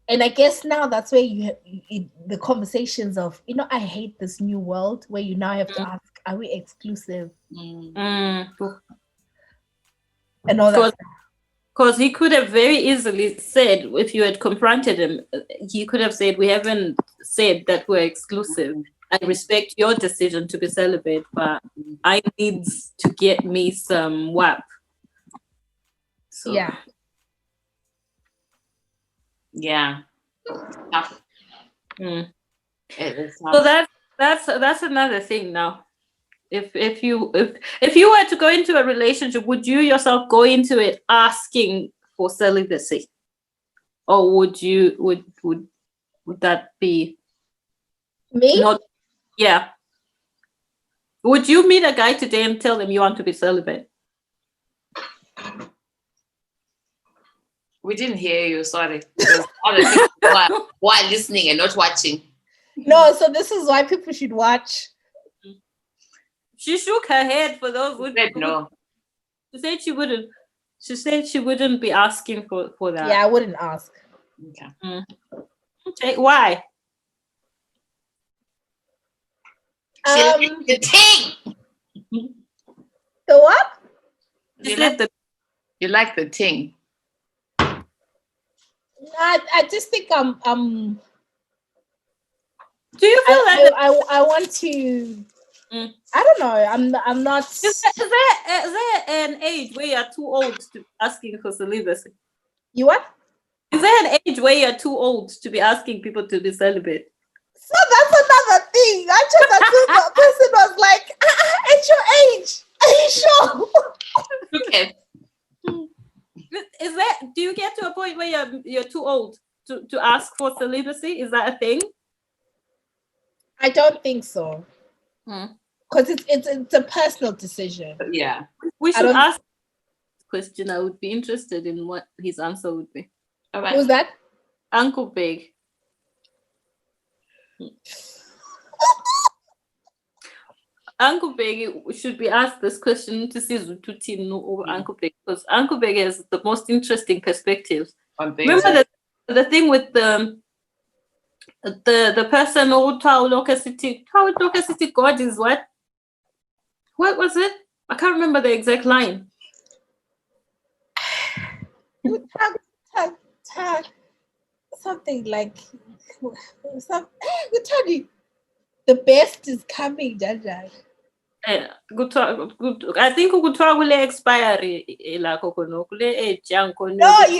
S3: And I guess now that's where the conversations of, I hate this new world, where you now have to ask, are we exclusive? And all that.
S2: Because he could have very easily said, if you had confronted him, he could have said, we haven't said that we're exclusive. I respect your decision to be celibate, but I need to get me some WAP. So.
S3: Yeah.
S1: Yeah. Tough.
S2: Mm.
S1: It is
S2: So
S1: tough.
S2: that's another thing now. If you were to go into a relationship, would you yourself go into it asking for celibacy, or would that be
S3: Me?
S2: not? Yeah. Would you meet a guy today and tell him you want to be celibate?
S1: We didn't hear you. Sorry. There's other people who are listening and not watching.
S3: No, so this is why people should watch.
S2: She shook her head for those who
S1: said no.
S2: She said she wouldn't. She said she wouldn't be asking for that.
S3: Yeah, I wouldn't ask.
S1: Okay.
S2: Okay, why?
S1: She likes the ting.
S3: The what?
S1: You like the ting.
S3: I just think
S2: Do you feel
S3: I want to. I don't know. I'm not.
S2: Is there an age where you're too old to be asking for celibacy?
S3: You what?
S2: Is there an age where you're too old to be asking people to be celibate?
S3: So that's another thing. I just assumed the person was like, at your age, are you sure?
S1: Okay.
S2: Do you get to a point where you're too old to ask for celibacy? Is that a thing?
S3: I don't think so. Because it's a personal decision.
S1: Yeah.
S2: We should ask this question. I would be interested in what his answer would be.
S1: All right.
S3: Who's that?
S2: Uncle Big. Uncle Beg should be asked this question to see Zututin over Uncle Beg, because Uncle Beg has the most interesting perspectives. Remember the thing with the person who told Loka City God is what? What was it? I can't remember the exact line.
S3: Something like the best is coming, Jaja.
S2: Good. I think we could talk with expiry. No,
S3: you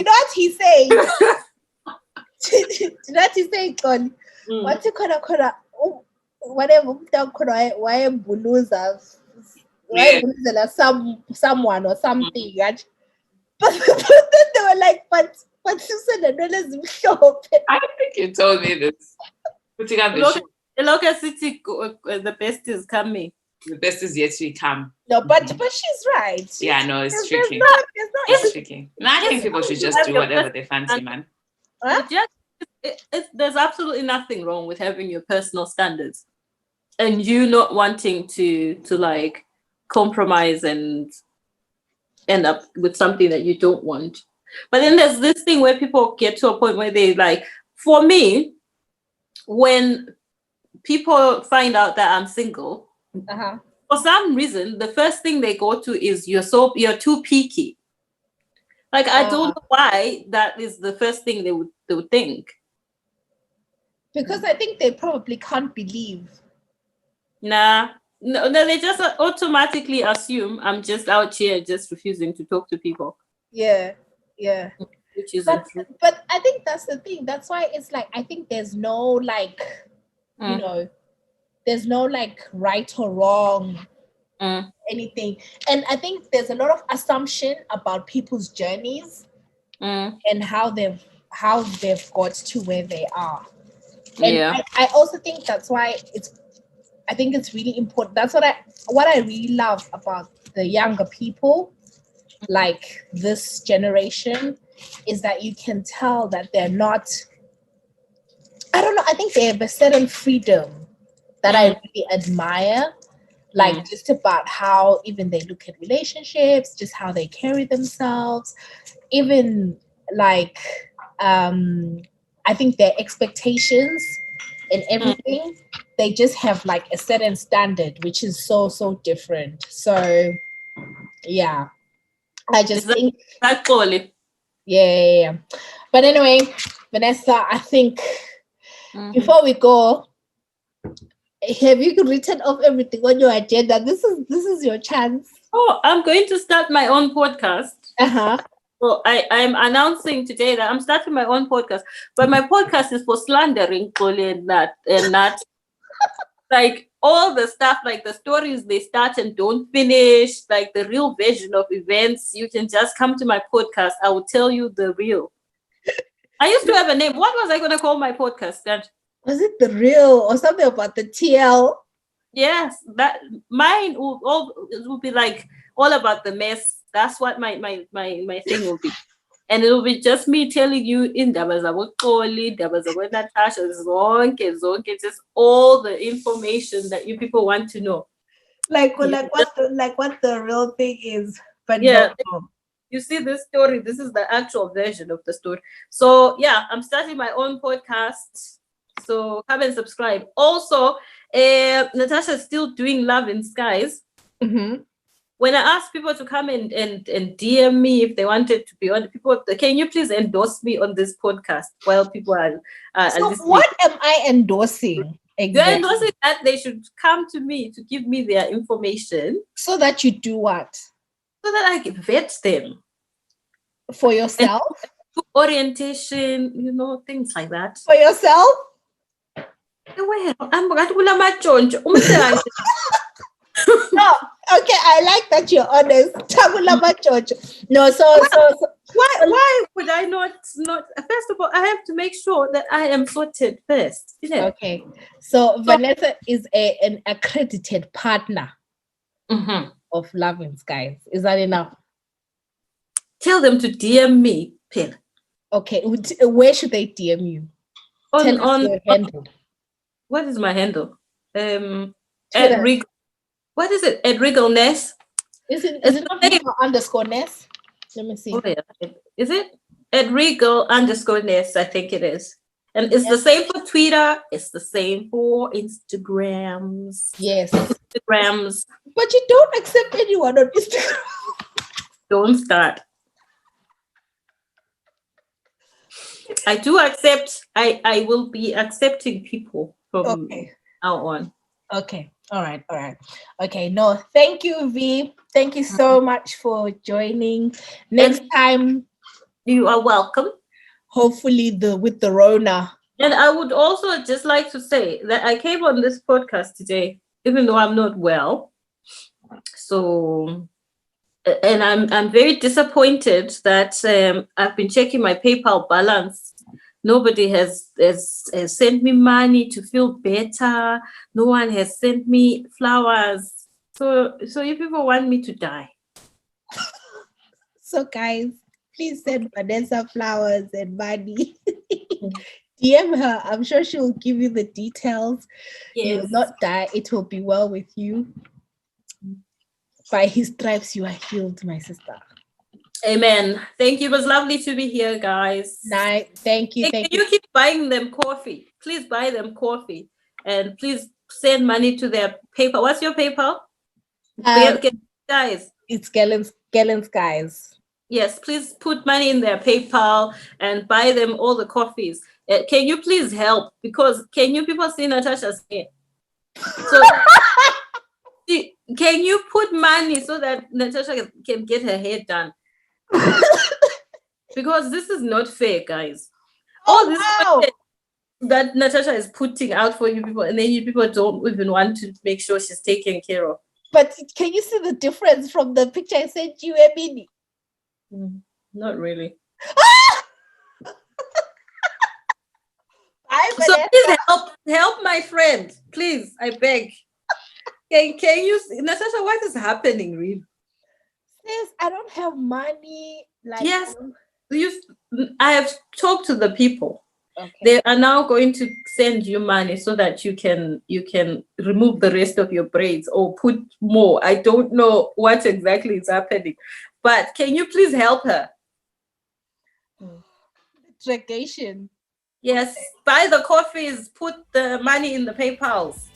S3: know what he said. You know what he said, Con? What you could whatever why buluza someone or something. But then they were like, but you said
S1: I think you told me this. Putting up the show.
S2: Local City, the best is coming.
S1: The best is yet to come.
S3: No, but she's right.
S1: Yeah, no, it's tricky. It's tricky. No, I think people should just do whatever they fancy, man.
S2: There's absolutely nothing wrong with having your personal standards and you not wanting to like compromise and end up with something that you don't want. But then there's this thing where people get to a point where they like, for me, when people find out that I'm single, for some reason, the first thing they go to is you're too picky. Like I don't know why that is the first thing they would think.
S3: Because I think they probably can't believe.
S2: No, they just automatically assume I'm just out here just refusing to talk to people.
S3: Yeah.
S2: Which is
S3: but I think that's the thing. That's why it's like I think there's no like you know, there's no like right or wrong anything. And I think there's a lot of assumption about people's journeys and how they've got to where they are. And I also think that's why I think it's really important. That's what I really love about the younger people, like this generation, is that you can tell that they're not, I don't know, I think they have a certain freedom that I really admire, like just about how even they look at relationships, just how they carry themselves, even like I think their expectations and everything, they just have like a certain standard, which is so different. So yeah, I just think
S2: that's totally.
S3: Yeah. But anyway, Vanessa, I think before we go, have you written off everything on your agenda? This is your chance.
S2: Oh, I'm going to start my own podcast. So I'm announcing today that I'm starting my own podcast, but my podcast is for slandering Xoli and not like all the stuff, like the stories they start and don't finish, like the real version of events. You can just come to my podcast. I will tell you the real. I used to have a name. What was I going to call my podcast?
S3: Was it the real or something about the TL?
S2: Yes, that mine will be like all about the mess. That's what my thing will be. And it will be just me telling you indaba zaboXoli, indaba zaboNatasha, zonke, just all the information that you people want to know.
S3: Like what the real thing is. But
S2: yeah,
S3: no.
S2: You see this story, this is the actual version of the story. So yeah, I'm starting my own podcast. So come and subscribe. Also, Natasha is still doing Love in Skies.
S3: Mm-hmm.
S2: When I asked people to come and DM me if they wanted to be on, people, can you please endorse me on this podcast while people are
S3: so
S2: listening?
S3: What am I endorsing?
S2: Exactly. You're endorsing that they should come to me to give me their information.
S3: So that you do what?
S2: So that I can vet them.
S3: For yourself?
S2: And orientation, things like that.
S3: For yourself?
S2: Well, I'm
S3: No, okay, I like that you're honest. No, so
S2: why would I not? First of all, I have to make sure that I am sorted first.
S3: Okay, so Vanessa is an accredited partner of Love in Skies. Is that enough?
S2: Tell them to DM me, Pin.
S3: Okay, where should they DM you? Tell us your handle.
S2: What is my handle? What is it? @Regalness.
S3: Is it not _Ness? Let me see.
S2: Oh, yeah. Is it @Regal_Ness? I think it is. And it's the same for Twitter. It's the same for Instagrams.
S3: Yes.
S2: Instagrams.
S3: But you don't accept anyone on Instagram.
S2: Don't start. I do accept. I will be accepting people from now on.
S3: Okay. All right. Okay. No, thank you, V. Thank you so much for joining. Next time,
S2: you are welcome.
S3: Hopefully, with the Rona.
S2: And I would also just like to say that I came on this podcast today, even though I'm not well. So, and I'm very disappointed that I've been checking my PayPal balance. Nobody has sent me money to feel better. No one has sent me flowers. So you people want me to die.
S3: So guys, please send Vanessa flowers and money. DM her. I'm sure she will give you the details. Yes. You will not die. It will be well with you. By his stripes, you are healed, my sister.
S2: Amen. Thank you. It was lovely to be here, guys.
S3: Nice. Thank you.
S2: Can you keep buying them coffee? Please buy them coffee. And please send money to their PayPal. What's your PayPal? Guys.
S3: It's Gallon's guys.
S2: Yes, please put money in their PayPal and buy them all the coffees. Can you please help? Because can you people see Natasha's hair? So can you put money so that Natasha can get her hair done? Because this is not fair, guys. All this that Natasha is putting out for you people, and then you people don't even want to make sure she's taken care of.
S3: But can you see the difference from the picture I sent you, Emily?
S2: Not really.
S3: So
S2: please help my friend, please. I beg. Can you, Natasha? What is happening, really?
S3: Sis, I don't have money.
S2: Yes, I have talked to the people.
S3: Okay.
S2: They are now going to send you money so that you can remove the rest of your braids or put more. I don't know what exactly is happening, but can you please help her?
S3: Vacation.
S2: Yes, buy the coffees, put the money in the PayPals.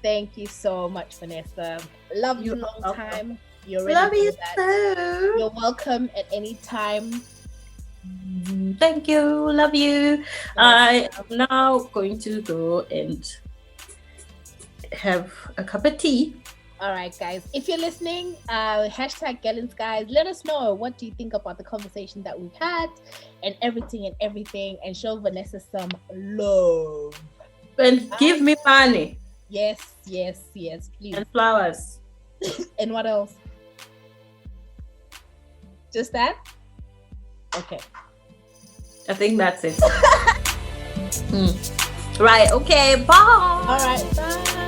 S3: Thank you so much, Vanessa. Love you long time. You're ready.
S2: Love you so.
S3: You're welcome at any time.
S2: Thank you. Love you. I am now going to go and have a cup of tea
S3: All right, guys. If you're listening, hashtag Gellens, guys. Let us know, what do you think about the conversation that we've had and everything, and show Vanessa some love.
S2: And give me money.
S3: Yes, please.
S2: And flowers.
S3: And what else? Just that? Okay.
S2: I think that's it. Right. Okay. Bye.
S3: All right. Bye.